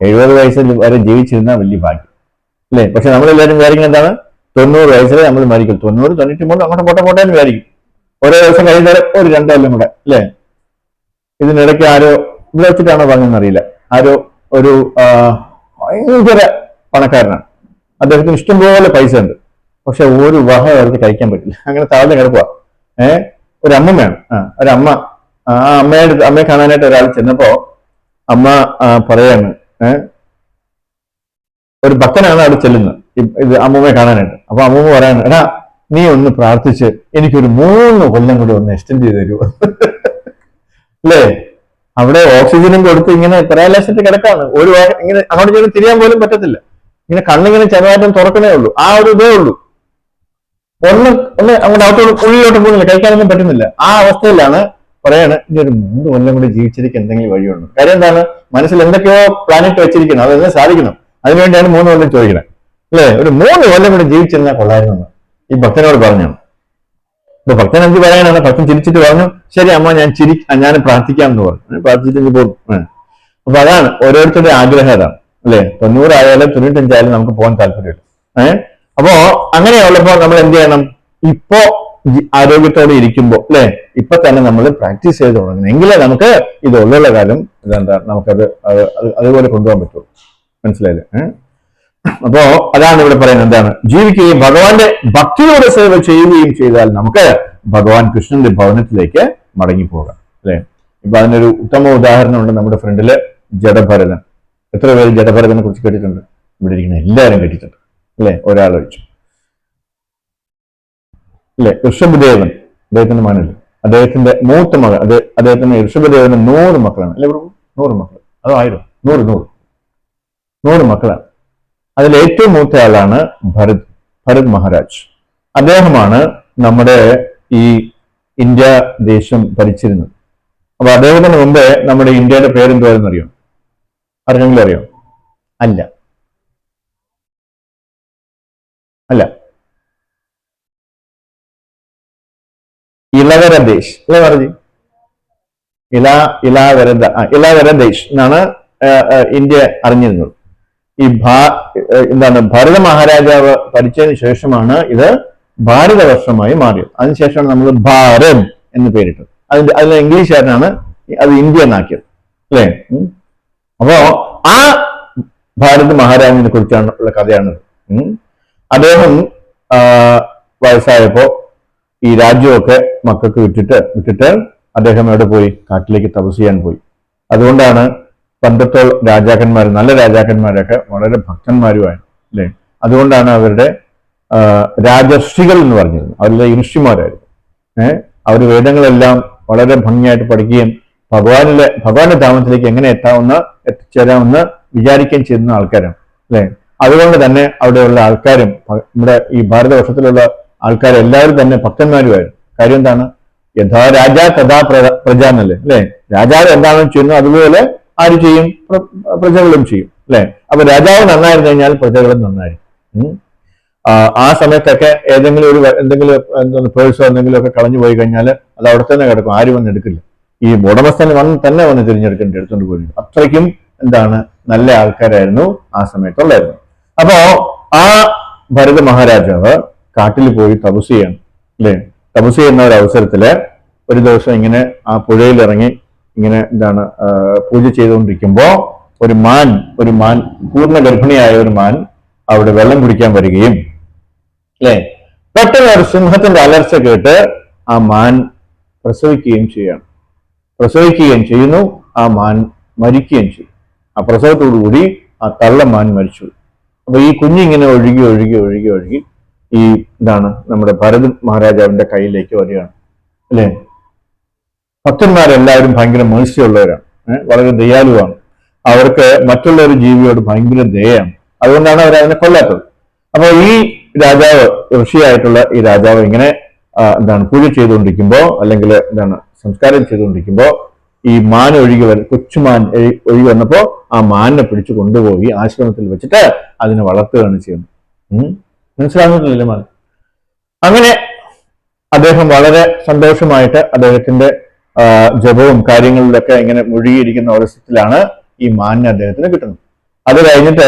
70 വയസ്സിൽ വരെ ജീവിച്ചിരുന്നാൽ വലിയ ഭാഗ്യം അല്ലേ? പക്ഷെ നമ്മളെല്ലാവരും വിചാരിക്കുന്നത് എന്താണ്? 90 വയസ്സിലെ നമ്മൾ മരിക്കും. 90, 93 അങ്ങോട്ട് പോട്ടെ എന്ന് വിചാരിക്കും. ഓരോ ദിവസം കഴിയുന്നവരെ ഒരു 2 കൊല്ലം കൂടെ അല്ലേ? ഇതിനിടയ്ക്ക് ആരോ ഇവിടെ വെച്ചിട്ടാണോ പറഞ്ഞെന്നറിയില്ല, ആരോ ഒരു ഭയങ്കര പണക്കാരനാണ്, അദ്ദേഹത്തിന് ഇഷ്ടംപോലെ പൈസ ഉണ്ട്, പക്ഷെ ഒരു വക അവർക്ക് കഴിക്കാൻ പറ്റില്ല, അങ്ങനെ താഴ്ന്നു കിടക്കുക. ഒരു അമ്മയാണ്, ഒരമ്മ, ആ അമ്മയെ കാണാനായിട്ട് ഒരാൾ ചെന്നപ്പോ അമ്മ പറയാണ്, ഒരു ഭക്തനാണ് അവിടെ ചെല്ലുന്നത് ഇത് അമ്മൂമ്മയെ കാണാനായിട്ട്. അപ്പൊ അമ്മൂമ്മ പറയാണ്, എടാ നീ ഒന്ന് പ്രാർത്ഥിച്ച് എനിക്കൊരു 3 കൊല്ലം കൂടി ഒന്ന് എക്സ്റ്റെൻഡ് ചെയ്ത് തരുമോ അല്ലേ? അവിടെ ഓക്സിജനും കൊടുത്ത് ഇങ്ങനെ പാരാലൈസിട്ട് കിടക്കാണ്, ഒരു ഇങ്ങനെ അങ്ങോട്ട് ഇങ്ങനെ തിരിയാൻ പോലും പറ്റത്തില്ല, ഇങ്ങനെ കണ്ണിങ്ങനെ ചെറുതായിട്ടും തുറക്കണേ ഉള്ളൂ, ആ ഒരു ഇതേ ഉള്ളൂ. ഒന്ന് അങ്ങോട്ട് അകത്തോട്ട് ഉള്ളിലോട്ട് പോകുന്നില്ല, കഴിക്കാനൊന്നും പറ്റുന്നില്ല. ആ അവസ്ഥയിലാണ് പറയാണ്, ഇനി ഒരു 3 കൊല്ലം കൂടി ജീവിച്ചിരിക്കാൻ എന്തെങ്കിലും വഴിയുണ്ട്. കാര്യം എന്താണ്? മനസ്സിൽ എന്തൊക്കെയോ പ്ലാനറ്റ് വെച്ചിരിക്കണം, അതെല്ലാം സാധിക്കണം. അതിനുവേണ്ടിയാണ് 3 കൊല്ലം ചോദിക്കണം അല്ലേ? ഒരു 3 കൊല്ലം കൂടി ജീവിച്ചിരുന്നാൽ കൊള്ളായിരുന്നു ഈ ഭക്തനോട് പറഞ്ഞു. ഇപ്പൊ ഭക്തൻ എന്ത് പറയാനാണ്? ഭക്തൻ ചിരിച്ചിട്ട് പറഞ്ഞു, ശരി അമ്മ ഞാൻ പ്രാർത്ഥിക്കാം എന്ന് പറഞ്ഞു. പ്രാർത്ഥിച്ചിട്ട് പോകും. അപ്പൊ അതാണ് ഓരോരുത്തരുടെ ആഗ്രഹം, അതാണ് അല്ലെ? 90 ആയാലും 95 ആയാലും നമുക്ക് പോകാൻ താല്പര്യമില്ല. അപ്പോ അങ്ങനെയുള്ളപ്പോ നമ്മൾ എന്ത് ചെയ്യണം? ഇപ്പോ ആരോഗ്യത്തോടെ ഇരിക്കുമ്പോ അല്ലെ, ഇപ്പൊ തന്നെ നമ്മൾ പ്രാക്ടീസ് ചെയ്ത് തുടങ്ങണം, എങ്കിലേ നമുക്ക് ഇത് ഉള്ള കാലം ഇതെന്താ നമുക്കത് അതുപോലെ കൊണ്ടുപോകാൻ പറ്റുള്ളൂ. മനസ്സിലായില്ലേ? അപ്പോ അതാണ് ഇവിടെ പറയുന്നത്. എന്താണ്? ജീവിക്കുകയും ഭഗവാന്റെ ഭക്തിയോടെ സേവ ചെയ്യുകയും ചെയ്താൽ നമുക്ക് ഭഗവാൻ കൃഷ്ണന്റെ ഭവനത്തിലേക്ക് മടങ്ങിപ്പോകാം അല്ലെ? ഇപ്പൊ അതിനൊരു ഉത്തമ ഉദാഹരണമുണ്ട് നമ്മുടെ ഫ്രണ്ടില്, ജഡഭരതൻ. എത്ര പേര് ജഡഭരതനെ കുറിച്ച് കേട്ടിട്ടുണ്ട്? ഇവിടെ ഇരിക്കുന്ന എല്ലാവരും കേട്ടിട്ടുണ്ട് അല്ലെ? ഒരാൾ ഒഴിച്ചു അല്ലെ? ഋഷഭദേവൻ, അദ്ദേഹത്തിന്റെ മകനല്ലേ, അദ്ദേഹത്തിന്റെ മൂത്ത മകൻ, അദ്ദേഹത്തിന് ഋഷഭദേവന് 100 മക്കളാണ് അല്ലെ? 100 മക്കൾ, അതോ 1000? 100 മക്കളാണ്. അതിൽ ഏറ്റവും മൂത്ത ആളാണ് ഭരത് മഹാരാജ്. അദ്ദേഹമാണ് നമ്മുടെ ഈ ഇന്ത്യ ദേശം ഭരിച്ചിരുന്നത്. അപ്പൊ അദ്ദേഹത്തിന് മുമ്പേ നമ്മുടെ ഇന്ത്യയുടെ പേരെന്തുവായിരുന്നു അറിയോ? ആർക്കെങ്കിലും അറിയോ? അല്ല, ഇളവരദേശ് അല്ലെ പറഞ്ഞു? ഇളവരദേശ് എന്നാണ് ഇന്ത്യ അറിഞ്ഞിരുന്നത്. ഈ എന്താണ്, ഭരത മഹാരാജാവ് ഭരിച്ചതിന് ശേഷമാണ് ഇത് ഭാരതവർഷമായി മാറിയത്. അതിനുശേഷമാണ് നമ്മൾ ഭാരത് എന്ന് പേരിട്ടത്. അതിൽ ഇംഗ്ലീഷുകാരനാണ് അത് ഇന്ത്യ എന്നാക്കിയത് അല്ലേ? അപ്പോ ആ ഭാരത് മഹാരാജിനെ കുറിച്ചാണ് ഉള്ള കഥയാണ്. അദ്ദേഹം വയസ്സായപ്പോ ഈ രാജ്യമൊക്കെ മക്കൾക്ക് വിട്ടിട്ട് അദ്ദേഹം എവിടെ പോയി? കാട്ടിലേക്ക് തപസ് ചെയ്യാൻ പോയി. അതുകൊണ്ടാണ് പണ്ടത്തോളം രാജാക്കന്മാർ, നല്ല രാജാക്കന്മാരൊക്കെ വളരെ ഭക്തന്മാരുമായിരുന്നു അല്ലേ? അതുകൊണ്ടാണ് അവരുടെ രാജർഷികൾ എന്ന് പറഞ്ഞിരുന്നത്, അവരുടെ ഋഷിമാരായിരുന്നു. അവർ വേദങ്ങളെല്ലാം വളരെ ഭംഗിയായിട്ട് പഠിക്കുകയും ഭഗവാന്റെ ധാമത്തിലേക്ക് എങ്ങനെ എത്തിച്ചേരാമെന്ന് വിചാരിക്കുകയും ചെയ്യുന്ന ആൾക്കാരാണ് അല്ലെ? അതുകൊണ്ട് തന്നെ അവിടെയുള്ള ആൾക്കാരും നമ്മുടെ ഈ ഭാരതവർഷത്തിലുള്ള ആൾക്കാരെല്ലാവരും തന്നെ ഭക്തന്മാരുമായിരുന്നു. കാര്യം എന്താണ്? യഥാ രാജ തഥാ പ്രജ എന്നല്ലേ അല്ലെ? രാജാവ് എന്താണെന്ന് ചെയ്യുന്നു അതുപോലെ ആര് ചെയ്യും? പ്രജകളും ചെയ്യും അല്ലെ? അപ്പൊ രാജാവ് നന്നായിരുന്നു കഴിഞ്ഞാൽ പ്രജകളും നന്നായിരിക്കും. ആ സമയത്തൊക്കെ എന്തെങ്കിലും പേഴ്സോ എന്തെങ്കിലും ഒക്കെ കളഞ്ഞു പോയി കഴിഞ്ഞാൽ അത് അവിടെ തന്നെ കിടക്കും, ആരും വന്ന് എടുക്കില്ല. ഈ ഉടമസ്ഥന് തന്നെ വന്ന് തിരഞ്ഞെടുക്കേണ്ടി എടുത്തുകൊണ്ട് പോയി. അത്രയ്ക്കും എന്താണ്, നല്ല ആൾക്കാരായിരുന്നു ആ സമയത്തുള്ളായിരുന്നു. അപ്പോ ആ ഭരത മഹാരാജാവ് കാട്ടിൽ പോയി തപസ് ചെയ്യണം അല്ലെ? തപസ് ചെയ്യുന്ന ഒരു അവസരത്തില് ഒരു ദിവസം ഇങ്ങനെ ആ പുഴയിലിറങ്ങി ഇങ്ങനെ എന്താണ് പൂജ ചെയ്തുകൊണ്ടിരിക്കുമ്പോ ഒരു മാൻ പൂർണ്ണ ഗർഭിണിയായ ഒരു മാൻ അവിടെ വെള്ളം കുടിക്കാൻ വരികയും അല്ലെ, പെട്ടെന്ന് ഒരു സിംഹത്തിന്റെ അലർച്ച കേട്ട് ആ മാൻ പ്രസവിക്കുകയും ചെയ്യുന്നു. ആ മാൻ മരിക്കുകയും ചെയ്യും. ആ പ്രസവത്തോടുകൂടി ആ തള്ളമാൻ മരിച്ചു. അപ്പൊ ഈ കുഞ്ഞിങ്ങനെ ഒഴുകി ഈ എന്താണ് നമ്മുടെ ഭരത് മഹാരാജാവിന്റെ കയ്യിലേക്ക് വരികയാണ്. അല്ലെ? ഭക്തന്മാരെല്ലാവരും ഭയങ്കര മേഴ്സി ഉള്ളവരാണ്, വളരെ ദയാലുവാണ്. അവർക്ക് മറ്റുള്ള ഒരു ജീവിയോട് ഭയങ്കര ദയയാണ്. അതുകൊണ്ടാണ് അവർ അതിനെ കൊല്ലാത്തത്. അപ്പൊ ഈ രാജാവ്, ഋഷിയായിട്ടുള്ള ഈ രാജാവ് ഇങ്ങനെ പൂജ ചെയ്തുകൊണ്ടിരിക്കുമ്പോ, അല്ലെങ്കിൽ സംസ്കാരം ചെയ്തുകൊണ്ടിരിക്കുമ്പോ ഈ മാൻ കൊച്ചുമാൻ ഒഴുകി വന്നപ്പോ ആ മാനിനെ പിടിച്ചു കൊണ്ടുപോയി ആശ്രമത്തിൽ വെച്ചിട്ട് അതിനെ വളർത്തുകയാണ് ചെയ്യുന്നത്. മനസ്സിലാകുന്നില്ലേ മാൻ? അങ്ങനെ അദ്ദേഹം വളരെ സന്തോഷമായിട്ട് അദ്ദേഹത്തിന്റെ ജപവും കാര്യങ്ങളിലൊക്കെ ഇങ്ങനെ മുഴുകിയിരിക്കുന്ന അവസരത്തിലാണ് ഈ മാനിനെ അദ്ദേഹത്തിന് കിട്ടുന്നത്. അത് കഴിഞ്ഞിട്ട്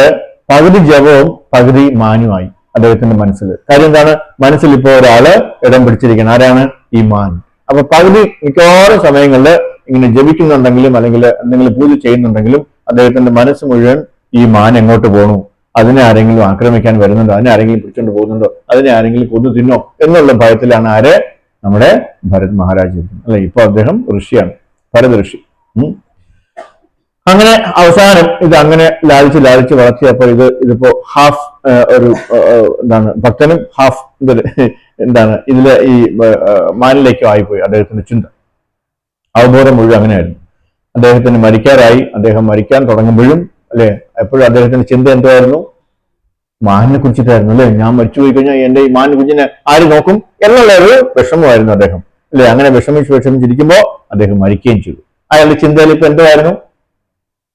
പകുതി ജപവും പകുതി മാനുമായി അദ്ദേഹത്തിന്റെ മനസ്സിൽ. കാര്യം എന്താണ്? മനസ്സിൽ ഇപ്പോ ഒരാള് ഇടം പിടിച്ചിരിക്കണം. ആരാണ്? ഈ മാൻ. അപ്പൊ പകുതി മിക്കവാറും സമയങ്ങളിൽ ഇങ്ങനെ ജപിക്കുന്നുണ്ടെങ്കിലും അല്ലെങ്കിൽ എന്തെങ്കിലും പൂജ ചെയ്യുന്നുണ്ടെങ്കിലും അദ്ദേഹത്തിന്റെ മനസ്സ് മുഴുവൻ ഈ മാൻ എങ്ങോട്ട് പോകണു, അതിനെ ആരെങ്കിലും ആക്രമിക്കാൻ വരുന്നുണ്ടോ, അതിനെ ആരെങ്കിലും പിടിച്ചുകൊണ്ട് പോകുന്നുണ്ടോ, അതിനെ ആരെങ്കിലും കൊന്നു തിന്നോ എന്നുള്ള ഭയത്തിലാണ് ആര്? നമ്മുടെ ഭരത് മഹാരാജ് ഇരിക്കുന്നത്, അല്ലെ? ഇപ്പൊ അദ്ദേഹം ഋഷിയാണ്, ഭരത് ഋഷി. അങ്ങനെ അവസാനം ഇത് അങ്ങനെ ലാളിച്ച് വളർത്തിയപ്പോ ഇതിപ്പോ ഹാഫ് ഒരു ഭക്തനും ഹാഫ് ഇതിലെ ഈ മാനിലേക്കും ആയിപ്പോയി അദ്ദേഹത്തിന്റെ ചിന്ത. അവബോധം മുഴുവൻ അങ്ങനെയായിരുന്നു. അദ്ദേഹത്തിന് മരിക്കാറായി. അദ്ദേഹം മരിക്കാൻ തുടങ്ങുമ്പോഴും അല്ലെ, എപ്പോഴും അദ്ദേഹത്തിന്റെ ചിന്ത എന്തായിരുന്നു? മാനിനെ കുറിച്ചിട്ടായിരുന്നു, അല്ലെ? ഞാൻ മരിച്ചുപോയി കഴിഞ്ഞാൽ എന്റെ ഈ മാൻ കുഞ്ഞിനെ ആര് നോക്കും എന്നുള്ള ഒരു വിഷമമായിരുന്നു അദ്ദേഹം, അല്ലെ? അങ്ങനെ വിഷമിച്ചിരിക്കുമ്പോ അദ്ദേഹം മരിക്കുകയും ചെയ്തു. അയാളുടെ ചിന്തയിൽ ഇപ്പൊ എന്തായിരുന്നു?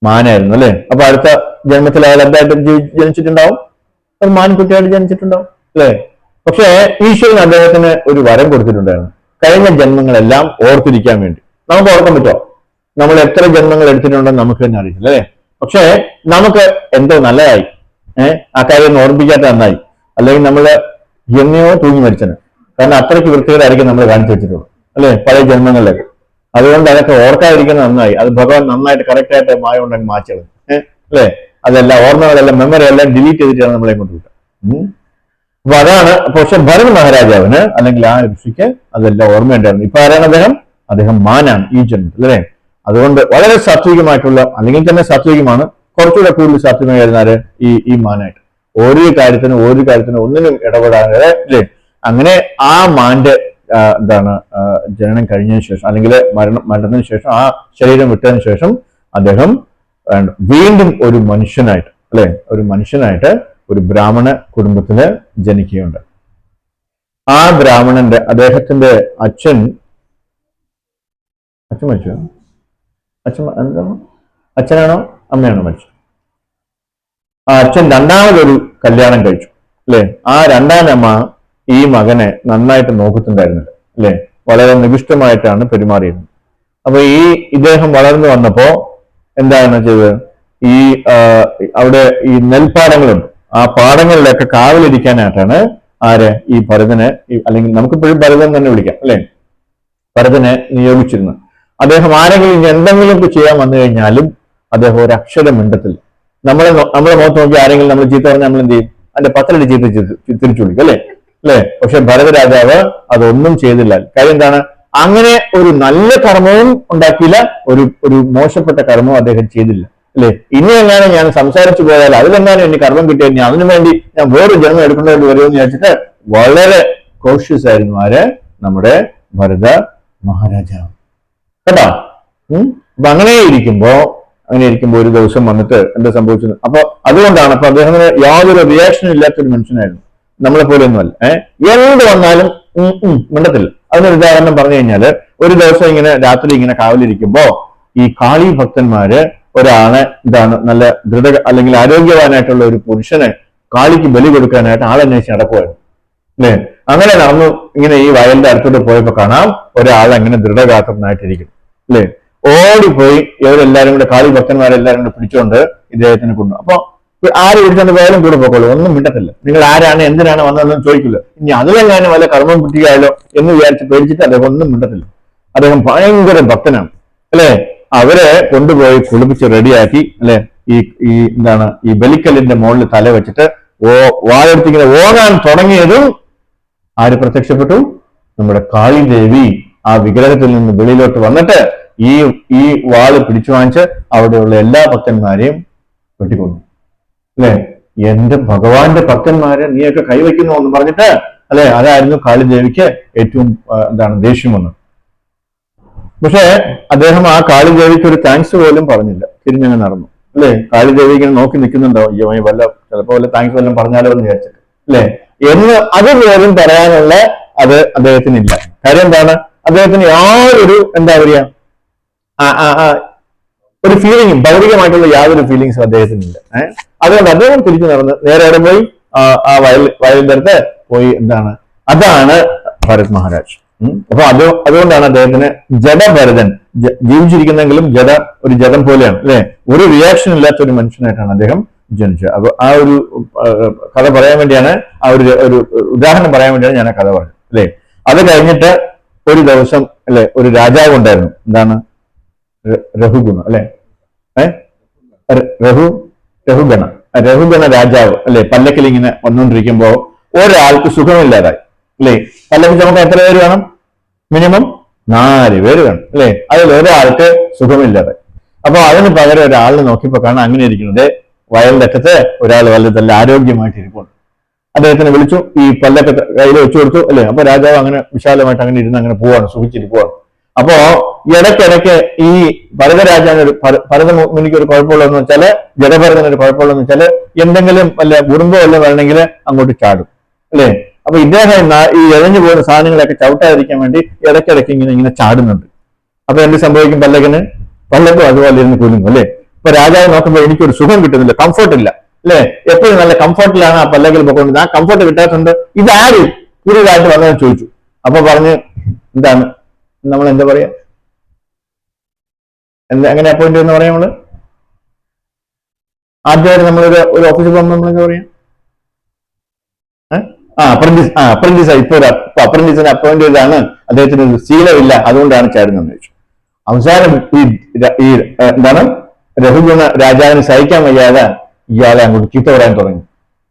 മാനായിരുന്നു, അല്ലെ? അപ്പൊ അടുത്ത ജന്മത്തിൽ അയാൾ എന്തായിട്ട് ജനിച്ചിട്ടുണ്ടാവും? ഒരു മാൻകുട്ടിയായിട്ട് ജനിച്ചിട്ടുണ്ടാവും, അല്ലെ? പക്ഷേ ഈശ്വരൻ അദ്ദേഹത്തിന് ഒരു വരം കൊടുത്തിട്ടുണ്ടായിരുന്നു, കഴിഞ്ഞ ജന്മങ്ങളെല്ലാം ഓർത്തിരിക്കാൻ വേണ്ടി. നമുക്ക് ഓർക്കാൻ പറ്റുമോ? നമ്മൾ എത്ര ജന്മങ്ങൾ എടുത്തിട്ടുണ്ടെന്ന് നമുക്ക് തന്നെ അറിയില്ല, അല്ലെ? പക്ഷേ നമുക്ക് എന്തോ നല്ലതായി, ആ കാര്യം ഒന്ന് ഓർമ്മിക്കാത്ത നന്നായി. അല്ലെങ്കിൽ നമ്മള് എന്നയോ തൂങ്ങി മരിച്ചത്. കാരണം അത്രയ്ക്ക് വൃത്തികേടായിരിക്കും നമ്മൾ കാണിച്ചു വെച്ചിട്ടുള്ളൂ, അല്ലെ? പഴയ ജന്മങ്ങളിലൊക്കെ. അതുകൊണ്ട് അതൊക്കെ ഓർക്കാതിരിക്കുന്നത് നന്നായി. അത് ഭഗവാൻ നന്നായിട്ട് കറക്റ്റായിട്ട് മായ ഉണ്ടെങ്കിൽ മാച്ചത്, അല്ലെ? അതെല്ലാം ഓർമ്മകളെല്ലാം മെമ്മറി എല്ലാം ഡിലീറ്റ് ചെയ്തിട്ടാണ് നമ്മളെ കൊണ്ട് വിട്ടത്. അപ്പൊ അതാണ്. പക്ഷെ ഭരത് മഹാരാജാവിന് അല്ലെങ്കിൽ ആ ഋഷിക്ക് അതെല്ലാം ഓർമ്മയുണ്ടായിരുന്നു. ഇപ്പൊ ആരാണ് അദ്ദേഹം? അദ്ദേഹം മാനാണ് ഈ ജന്മത്തിൽ, അല്ലെ? അതുകൊണ്ട് വളരെ സാത്വികമായിട്ടുള്ള, അല്ലെങ്കിൽ തന്നെ സാത്വികമാണ്, കുറച്ചുകൂടെ കൂടുതൽ സാത്വികമായിരുന്നാല് ഈ മാനായിട്ട് ഒരു കാര്യത്തിനും ഒന്നിനും ഇടപെടാതെ, അല്ലെ? അങ്ങനെ ആ മാന്റെ ജനനം കഴിഞ്ഞതിന് ശേഷം അല്ലെങ്കിൽ മരണത്തിന് ശേഷം, ആ ശരീരം വിട്ടതിന് ശേഷം അദ്ദേഹം വീണ്ടും ഒരു മനുഷ്യനായിട്ട്, അല്ലെ? ഒരു മനുഷ്യനായിട്ട് ഒരു ബ്രാഹ്മണ കുടുംബത്തില് ജനിക്കുകയുണ്ട്. ആ ബ്രാഹ്മണന്റെ അദ്ദേഹത്തിന്റെ അച്ഛൻ മരിച്ചു. അച്ഛനാണോ അമ്മയാണോ മരിച്ചു? ആ അച്ഛൻ രണ്ടാമതൊരു കല്യാണം കഴിച്ചു, അല്ലെ? ആ രണ്ടാമമ്മ ഈ മകനെ നന്നായിട്ട് നോക്കുന്നുണ്ടായിരുന്നില്ല, അല്ലെ? വളരെ നികൃഷ്ടമായിട്ടാണ് പെരുമാറിയിരുന്നത്. അപ്പൊ ഇദ്ദേഹം വളർന്നു വന്നപ്പോ എന്താണ് ചെയ്തത്? അവിടെ ഈ നെൽപ്പാടങ്ങളുണ്ട്. ആ പാടങ്ങളിലൊക്കെ കാവലിരിക്കാനായിട്ടാണ് ഈ ഭരതനെ, അല്ലെങ്കിൽ നമുക്കിപ്പോഴും ഭരതൻ തന്നെ വിളിക്കാം, അല്ലെ? ഭരതനെ നിയോഗിച്ചിരുന്നത്. അദ്ദേഹം ആരെങ്കിലും എന്തെങ്കിലും ചെയ്യാൻ വന്നു കഴിഞ്ഞാലും അദ്ദേഹം ഒരു അക്ഷരം മിണ്ടത്തില്ല. നമ്മളെ മുഖത്ത് നോക്കി ആരെങ്കിലും നമ്മൾ ചീത്ത പറഞ്ഞാൽ നമ്മൾ എന്ത് ചെയ്യും? അതിന്റെ 10 ചീത്ത തിരിച്ചു വിളിക്കും, അല്ലെ? പക്ഷെ ഭരത രാജാവ് അതൊന്നും ചെയ്തില്ല. കാര്യം എന്താണ്? അങ്ങനെ ഒരു നല്ല കർമ്മവും ഉണ്ടാക്കിയില്ല, ഒരു മോശപ്പെട്ട കർമ്മവും അദ്ദേഹം ചെയ്തില്ല, അല്ലെ? ഇനി എങ്ങാനും ഞാൻ സംസാരിച്ചു പോയാൽ അതിലെങ്ങാനും എനിക്ക് കർമ്മം കിട്ടിയാൽ ഞാൻ അതിനു വേണ്ടി ഞാൻ വേറൊരു ജന്മം എടുക്കേണ്ടി വരുമെന്ന് വിചാരിച്ചിട്ട് വളരെ കോഷ്യസ് ആയിരുന്നു നമ്മുടെ ഭരത മഹാരാജാവ്, കേട്ടോ? അപ്പൊ അങ്ങനെ ഇരിക്കുമ്പോ ഒരു ദിവസം വന്നിട്ട് എന്താ സംഭവിച്ചത്? അപ്പൊ അതുകൊണ്ടാണ് അപ്പൊ അദ്ദേഹത്തിന് യാതൊരു റിയാക്ഷനും ഇല്ലാത്തൊരു മനുഷ്യനായിരുന്നു, നമ്മളെ പോലെയൊന്നും അല്ല. എന്ത് വന്നാലും മിണ്ടത്തില്ല. അതിനൊരു ഉദാഹരണം പറഞ്ഞു കഴിഞ്ഞാല്, ഒരു ദിവസം ഇങ്ങനെ രാത്രി ഇങ്ങനെ കാവലിരിക്കുമ്പോ ഈ കാളി ഭക്തന്മാര് ഒരാളെ നല്ല അല്ലെങ്കിൽ ആരോഗ്യവാനായിട്ടുള്ള ഒരു പുരുഷനെ കാളിക്ക് ബലി കൊടുക്കാനായിട്ട് ആളന്വേഷിച്ച് നടക്കുമായിരുന്നു, അല്ലെ? അങ്ങനെ നടന്നു ഇങ്ങനെ ഈ വയലിന്റെ അടുത്തോട്ട് പോയപ്പോ കാണാം ഒരാൾ അങ്ങനെ ദൃഢഗാത്രനായിട്ടിരിക്കും, അല്ലെ? ഓടിപ്പോയി ഇവരെല്ലാരും കൂടെ, കാളി ഭക്തന്മാരെല്ലാരും കൂടെ പിടിച്ചുകൊണ്ട് ഇദ്ദേഹത്തിന് കൊണ്ടു. അപ്പൊ ആര് പിടിച്ചോണ്ട് പോയാലും കൂടെ പോക്കോളൂ, ഒന്നും മിണ്ടത്തില്ല. നിങ്ങൾ ആരാണ്, എന്തിനാണ് വന്നതെന്നും ചോദിക്കില്ല. ഇനി അതിലെങ്ങാനും വല്ല കർമ്മം കിട്ടുകയാലോ എന്ന് വിചാരിച്ച് പേടിച്ചിട്ട് അദ്ദേഹം ഒന്നും മിണ്ടത്തില്ല. അദ്ദേഹം ഭയങ്കര ഭക്തനാണ്, അല്ലെ? അവരെ കൊണ്ടുപോയി കുളിപ്പിച്ച് റെഡിയാക്കി, അല്ലെ? ഈ ബലിക്കല്ലിന്റെ മുകളിൽ തല വെച്ചിട്ട് വാഴെടുത്തിങ്ങനെ ഓടാൻ തുടങ്ങിയതും ആര് പ്രത്യക്ഷപ്പെട്ടു? നമ്മുടെ കാളി ദേവി ആ വിഗ്രഹത്തിൽ നിന്ന് വെളിയിലോട്ട് വന്നിട്ട് ഈ വാള് പിടിച്ചു വാങ്ങിച്ച് അവിടെയുള്ള എല്ലാ ഭക്തന്മാരെയും വെട്ടിക്കൊന്നു, അല്ലെ? എന്റെ ഭഗവാന്റെ ഭക്തന്മാരെ നീയൊക്കെ കൈവയ്ക്കുന്നു എന്ന് പറഞ്ഞിട്ട്, അല്ലെ? അതായിരുന്നു കാളി ദേവിക്ക് ഏറ്റവും ദേഷ്യം വന്നത്. പക്ഷെ അദ്ദേഹം ആ കാളിദേവിക്ക് ഒരു താങ്ക്സ് പോലും പറഞ്ഞില്ല, തിരിഞ്ഞങ്ങ് നടന്നു. അല്ലെ, കാളിദേവി ഇങ്ങനെ നോക്കി നിൽക്കുന്നുണ്ടോ, അയ്യോ വല്ല ചിലപ്പോ വല്ല താങ്ക്സ് വല്ലതും പറഞ്ഞാലോ എന്ന് വിചാരിച്ചിട്ട്, അല്ലെ എന്ന് അത് പോലും പറയാനുള്ള അത് അദ്ദേഹത്തിനില്ല. കാര്യം എന്താണ്, അദ്ദേഹത്തിന് യാതൊരു എന്താ പറയുക ഒരു ഫീലിംഗും, ഭൗതികമായിട്ടുള്ള യാതൊരു ഫീലിങ്സും അദ്ദേഹത്തിനില്ല. അതുകൊണ്ട് അദ്ദേഹം തിരിച്ചു നടന്ന് നേരെ അവിടെ പോയി ആ വയലിന്റെ അടുത്ത് പോയി എന്താണ്, അതാണ് ഭരത് മഹാരാജ്. അപ്പൊ അതുകൊണ്ടാണ് അദ്ദേഹത്തിന് ജഡഭരതൻ, ജീവിച്ചിരിക്കുന്നെങ്കിലും ഒരു ജഡം പോലെയാണ്, അല്ലെ, ഒരു റിയാക്ഷൻ ഇല്ലാത്ത ഒരു മനുഷ്യനായിട്ടാണ് അദ്ദേഹം ജനിച്ചത്. അപ്പൊ ആ ഒരു കഥ പറയാൻ വേണ്ടിയാണ്, ആ ഒരു ഉദാഹരണം പറയാൻ വേണ്ടിയാണ് ഞാൻ ആ കഥ പറഞ്ഞത്, അല്ലെ. അത് കഴിഞ്ഞിട്ട് ഒരു ദിവസം, അല്ലെ, ഒരു രാജാവ് ഉണ്ടായിരുന്നു, എന്താണ്, രഘുഗുണ, അല്ലെ, രഘുഗണ രാജാവ്, അല്ലെ, പല്ലക്കിൽ ഇങ്ങനെ വന്നുകൊണ്ടിരിക്കുമ്പോ ഒരാൾക്ക് സുഖമില്ലാതായി, അല്ലെ. പല്ലക്ക് ചുമക്കാൻ എത്ര പേര് വേണം? മിനിമം 4 പേര് വേണം, അല്ലെ. അതിൽ ഒരാൾക്ക് സുഖമില്ലാതായി. അപ്പൊ അതിന് പകരം ഒരാളിനെ നോക്കിയപ്പോ കാണാൻ അങ്ങനെ ഇരിക്കുന്നത്, വയലിന്റെ അറ്റത്ത് ഒരാൾ നല്ല ആരോഗ്യമായിട്ട് ഇരിപ്പുണ്ട്. അദ്ദേഹത്തിനെ വിളിച്ചു, ഈ പല്ലൊക്കെ കയ്യിൽ വെച്ചു കൊടുത്തു, അല്ലെ. അപ്പൊ രാജാവ് അങ്ങനെ വിശാലമായിട്ട് അങ്ങനെ ഇരുന്ന് അങ്ങനെ പോവാണ്, സുഖിച്ചിരിക്കുവാണ്. അപ്പോ ഇടയ്ക്കിടയ്ക്ക് ഈ ഭരതരാജാവിന് ഭരതമുനിക്ക് ഒരു കുഴപ്പമുള്ളതെന്ന് വെച്ചാല്, ജഡഭരതനൊരു കുഴപ്പമുള്ളതെന്ന് വെച്ചാല്, എന്തെങ്കിലും വല്ല കുടുംബം വല്ല വേണമെങ്കിൽ അങ്ങോട്ട് ചാടും, അല്ലെ. അപ്പൊ ഇദ്ദേഹം ഈ എഴഞ്ഞു പോകുന്ന സാധനങ്ങളൊക്കെ ചവിട്ടാതിരിക്കാൻ വേണ്ടി ഇടയ്ക്കിടയ്ക്ക് ഇങ്ങനെ ചാടുന്നുണ്ട്. അപ്പൊ എന്ത് സംഭവിക്കും? പല്ലക്കും അതുപോലെ ഇരുന്ന് കുലുങ്ങും, അല്ലെ. ഇപ്പൊ രാജാവ് നോക്കുമ്പോൾ എനിക്കൊരു സുഖം കിട്ടുന്നില്ല, കംഫർട്ട് ഇല്ല, അല്ലെ. എപ്പോഴും നല്ല കംഫർട്ടിലാണ് ആ പല്ലക്കിൽ പോയിക്കൊണ്ടിരുന്നത്. ആ കംഫർട്ട് കിട്ടാത്തുണ്ട്. ഇതാര് പുതിയതായിട്ട് വന്നതെന്ന് ചോദിച്ചു. അപ്പൊ പറഞ്ഞ്, എന്താണ് നമ്മൾ എന്താ പറയാ, എങ്ങനെ അപ്പോയിന്റ് എന്ന് പറയാം നമ്മള്? ആദ്യമായിട്ട് നമ്മളൊരു ഓഫീസിൽ പോകുമ്പോൾ നമ്മൾ എന്താ പറയാ? അപ്രന്റീസ്. ഇപ്പൊ അപ്രന്റീസിനെ അപ്പോയിന്റ് ചെയ്താണ്, അദ്ദേഹത്തിന് ശീലമില്ല, അതുകൊണ്ടാണ് ചാടുന്നതെന്ന് ചോദിച്ചു. അവസാനം ഈ എന്താണ്, രഘുഗുണ രാജാവിന് സഹിക്കാൻ വയ്യാതെ ഇയാളെ അങ്ങോട്ട് ചീത്ത പറയാൻ തുടങ്ങി.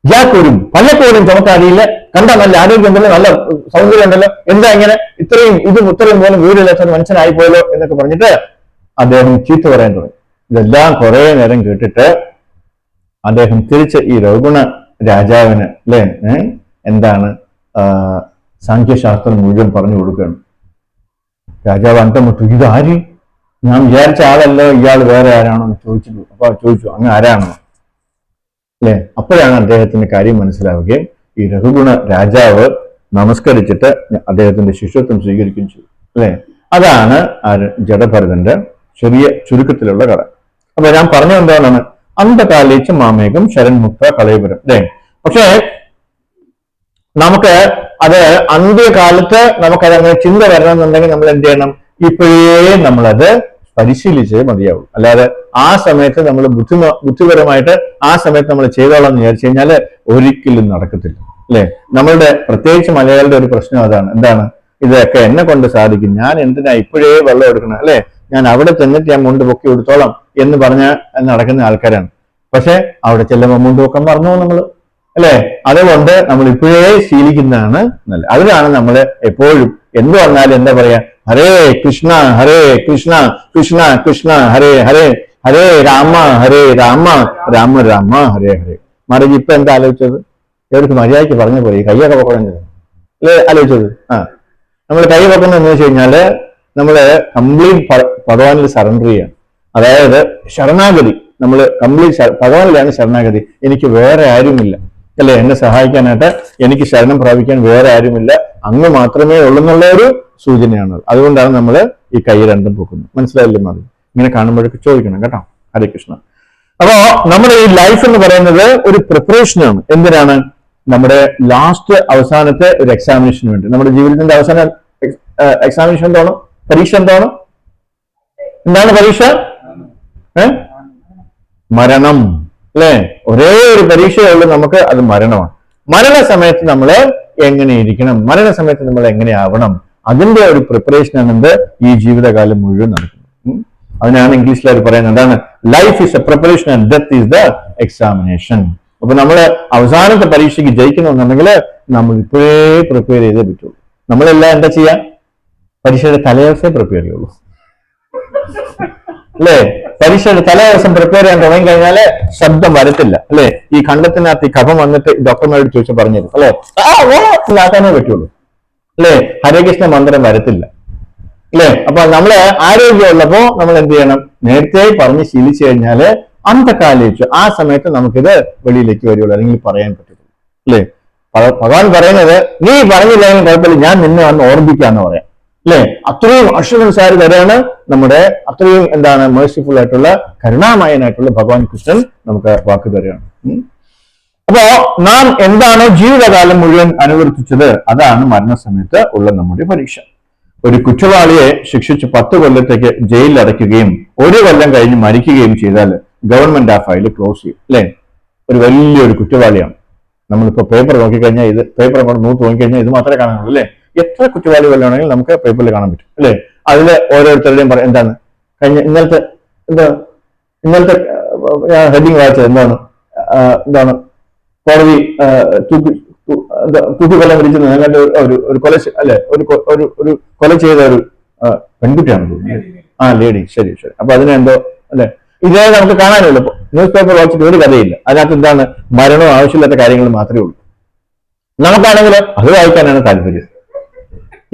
ഇയാൾക്കൊരും പല്ലപ്പോലും ചുമക്കാറിയില്ല, കണ്ട നല്ല ആരോഗ്യമുണ്ടല്ലോ, നല്ല സൗന്ദര്യം ഉണ്ടല്ലോ, എന്താ ഇങ്ങനെ ഇത്രയും പോലും വീടില്ലാത്ത ഒരു മനുഷ്യനായി പോയല്ലോ എന്നൊക്കെ പറഞ്ഞിട്ട് അദ്ദേഹം ചീത്ത പറയാൻ തുടങ്ങി. ഇതെല്ലാം കുറെ നേരം കേട്ടിട്ട് അദ്ദേഹം തിരിച്ച് ഈ രഘുഗുണ രാജാവിന്, അല്ലെ, എന്താണ് സാഖ്യശാസ്ത്രം മുഴുവൻ പറഞ്ഞു കൊടുക്കുകയാണ്. രാജാവ് അന്തം വിട്ടു, ഇതാര്? ഞാൻ വിചാരിച്ച ആളല്ലോ, ഇയാൾ വേറെ ആരാണോ എന്ന് ചോദിച്ചു. അപ്പൊ ചോദിച്ചു, അങ്ങ് ആരാണോ, അല്ലെ. അപ്പോഴാണ് അദ്ദേഹത്തിന്റെ കാര്യം മനസ്സിലാവുകയും ഈ രഘുഗുണ രാജാവ് നമസ്കരിച്ചിട്ട് അദ്ദേഹത്തിന്റെ ശിഷ്യത്വം സ്വീകരിക്കുകയും ചെയ്തു, അല്ലെ. അതാണ് ജഡഭരതന്റെ ചെറിയ ചുരുക്കത്തിലുള്ള കഥ. അപ്പൊ ഞാൻ പറഞ്ഞു എന്താണ്, അന്ധകാലിച്ച് മാമേകം ശരൺ മുക്ത കളയപുരം, അല്ലെ. പക്ഷേ നമുക്ക് അത് അന്ത്യകാലത്ത് നമുക്കതങ്ങനെ ചിന്ത വരണമെന്നുണ്ടെങ്കിൽ നമ്മൾ എന്ത് ചെയ്യണം? ഇപ്പോഴേ നമ്മളത് പരിശീലിച്ചേ മതിയാവും. അല്ലാതെ ആ സമയത്ത് നമ്മൾ ബുദ്ധിപരമായിട്ട് ആ സമയത്ത് നമ്മൾ ചെയ്തോളാം എന്ന് വിചാരിച്ചു കഴിഞ്ഞാല് ഒരിക്കലും നടക്കത്തില്ല, അല്ലെ. നമ്മളുടെ പ്രത്യേകിച്ച് മലയാളിയുടെ ഒരു പ്രശ്നം അതാണ്, എന്താണ്, ഇതൊക്കെ എന്നെ കൊണ്ട് സാധിക്കും, ഞാൻ എന്തിനാ ഇപ്പോഴേ വെള്ളം എടുക്കണം, അല്ലെ, ഞാൻ അവിടെ ചെന്നിട്ട് ഞാൻ മുണ്ട് പൊക്കി എടുത്തോളാം എന്ന് പറഞ്ഞ നടക്കുന്ന ആൾക്കാരാണ്. പക്ഷെ അവിടെ ചെല്ലുമ്പോൾ മുണ്ട് പൊക്കം മറന്നു നമ്മള്, അല്ലെ. അതുകൊണ്ട് നമ്മൾ ഇപ്പോഴേ ശീലിക്കുന്നതാണ് നല്ലത്. അതിനാണ് നമ്മൾ എപ്പോഴും എന്ത് പറഞ്ഞാലും എന്താ പറയാ, ഹരേ കൃഷ്ണ കൃഷ്ണ കൃഷ്ണ ഹരേ ഹരേ, ഹരേ രാമ രാമ രാമ ഹരേ ഹരേ. മറിച്ച് ഇപ്പൊ എന്താ ആലോചിച്ചത്? ഇവർക്ക് മര്യാദയ്ക്ക് പറഞ്ഞു പോയി കയ്യൊക്കെ പൊക്കണത്, അല്ലേ ആലോചിച്ചത്? നമ്മൾ കൈ പൊക്കുന്നത് വെച്ച് കഴിഞ്ഞാല് നമ്മള് കംപ്ലീറ്റ് ഭഗവാനിൽ സറണ്ടർ ചെയ്യാണ്. അതായത് ശരണാഗതി, നമ്മൾ കംപ്ലീറ്റ് ഭഗവാനിലാണ് ശരണാഗതി. എനിക്ക് വേറെ ആരുമില്ല, അല്ലെ, എന്നെ സഹായിക്കാനായിട്ട് എനിക്ക് ശരണം പ്രാപിക്കാൻ വേറെ ആരുമില്ല, അങ്ങ് മാത്രമേ ഉള്ളൂ എന്നുള്ള ഒരു സൂചനയാണ്. അതുകൊണ്ടാണ് നമ്മൾ ഈ കൈ രണ്ടും പൊക്കുന്നത്. മനസ്സിലായില്ലേ മാറി? ഇങ്ങനെ കാണുമ്പോഴൊക്കെ ചോദിക്കണം കേട്ടോ. ഹരേ കൃഷ്ണ. അപ്പോ നമ്മുടെ ഈ ലൈഫ് എന്ന് പറയുന്നത് ഒരു പ്രിപ്പറേഷനാണ്. എന്തിനാണ്? നമ്മുടെ അവസാനത്തെ ഒരു എക്സാമിനേഷന് വേണ്ടി. നമ്മുടെ ജീവിതത്തിന്റെ അവസാന എക്സാമിനേഷൻ എന്താണ്? പരീക്ഷ എന്താണ്? പരീക്ഷ? മരണം, അല്ലെ. ഒരേ ഒരു പരീക്ഷയേ ഉള്ളൂ നമുക്ക്, അത് മരണമാണ്. മരണസമയത്ത് നമ്മൾ എങ്ങനെ ഇരിക്കണം, മരണസമയത്ത് നമ്മൾ എങ്ങനെ ആവണം, അതിന്റെ ഒരു പ്രിപ്പറേഷനാണ് എന്ത് ഈ ജീവിതകാലം മുഴുവൻ നടക്കുന്നത്. അതിനാണ് ഇംഗ്ലീഷിൽ അവർ പറയുന്നത്, എന്താണ്, life is A preparation and death is the examination. അപ്പൊ നമ്മൾ അവസാനത്തെ പരീക്ഷയ്ക്ക് ജയിക്കണമെന്നുണ്ടെങ്കിൽ നമ്മൾ ഇപ്പോഴേ പ്രിപ്പയർ ചെയ്തേ പറ്റുള്ളൂ. നമ്മളെല്ലാം എന്താ ചെയ്യാ? പരീക്ഷയുടെ തലേദിവസമേ പ്രിപ്പയർ ചെയ്യുള്ളൂ, അല്ലേ. പരീക്ഷയുടെ തലേദിവസം പ്രിപ്പയർ ചെയ്യാൻ തുടങ്ങി കഴിഞ്ഞാല് ശബ്ദം വരത്തില്ല, അല്ലെ. ഈ ഖണ്ഡത്തിനകത്ത് ഈ കഫം വന്നിട്ട് ഡോക്ടർമാരോട് ചോദിച്ചു പറഞ്ഞു തരും, അല്ലെ. ഇതാക്കാനേ പറ്റുള്ളൂ, അല്ലെ. ഹരേകൃഷ്ണ മന്ത്രം വരത്തില്ല. അല്ലെ? അപ്പൊ നമ്മള് ആരോഗ്യമുള്ളപ്പോ നമ്മൾ എന്ത് ചെയ്യണം? നേരത്തെ പറഞ്ഞ് ശീലിച്ചു കഴിഞ്ഞാല് അന്തകാലിച്ചു ആ സമയത്ത് നമുക്കിത് വെളിയിലേക്ക് വരുള്ളൂ, അല്ലെങ്കിൽ പറയാൻ പറ്റത്തുള്ളൂ. അല്ലെ? ഭഗവാൻ പറയുന്നത് നീ പറഞ്ഞില്ലെങ്കിലും കുഴപ്പമില്ല, ഞാൻ നിന്നെ വന്ന് ഓർമ്മിക്കാന്ന് പറയാം. അല്ലെ? അത്രയും അശ്വരസാര തരാണ് നമ്മുടെ അത്രയും എന്താണ് മേഴ്സിഫുൾ ആയിട്ടുള്ള കരുണാമയനായിട്ടുള്ള ഭഗവാൻ കൃഷ്ണൻ നമുക്ക് വാക്ക് തരികയാണ്. അപ്പോ നാം എന്താണോ ജീവിതകാലം മുഴുവൻ അനുവർത്തിച്ചത് അതാണ് മരണസമയത്ത് ഉള്ള നമ്മുടെ പരീക്ഷ. ഒരു കുറ്റവാളിയെ ശിക്ഷിച്ച് 10 കൊല്ലത്തേക്ക് ജയിലിൽ അടയ്ക്കുകയും 1 കൊല്ലം കഴിഞ്ഞ് മരിക്കുകയും ചെയ്താൽ ഗവൺമെന്റ് ആ ഫയൽ ക്ലോസ് ചെയ്യും. അല്ലെ? ഒരു വലിയൊരു കുറ്റവാളിയാണ്. നമ്മളിപ്പോ പേപ്പർ നോക്കിക്കഴിഞ്ഞാൽ ഇത് പേപ്പർ കൊണ്ട് നോക്കിക്കഴിഞ്ഞാൽ ഇത് മാത്രമേ കാണാനുള്ളൂ. അല്ലെ? എത്ര കുറ്റവാളികളാണെങ്കിലും നമുക്ക് പേപ്പറിൽ കാണാൻ പറ്റും. അല്ലെ? അതില് ഓരോരുത്തരുടെയും എന്താണ് ഇന്നലത്തെ ഹെഡിങ് വായിച്ചത് എന്താണ് കോടതി തൂക്കിക്കൊല്ലം വിളിച്ചത് അങ്ങനത്തെ ഒരു കൊല അല്ലെ ഒരു കൊല ചെയ്ത ഒരു പെൺകുട്ടിയാണ് തോന്നുന്നത്. ലേഡി. ശരി. അപ്പൊ അതിനെന്തോ അല്ലെ ഇതേ നമുക്ക് കാണാനുള്ളൂ. ന്യൂസ് പേപ്പർ വായിച്ചിട്ട് ഒരു കഥയില്ല. അതിനകത്ത് എന്താണ് മരണവും ആവശ്യമില്ലാത്ത കാര്യങ്ങൾ മാത്രമേ ഉള്ളൂ. നമുക്കാണെങ്കിൽ അത് വായിക്കാനാണ് താല്പര്യം.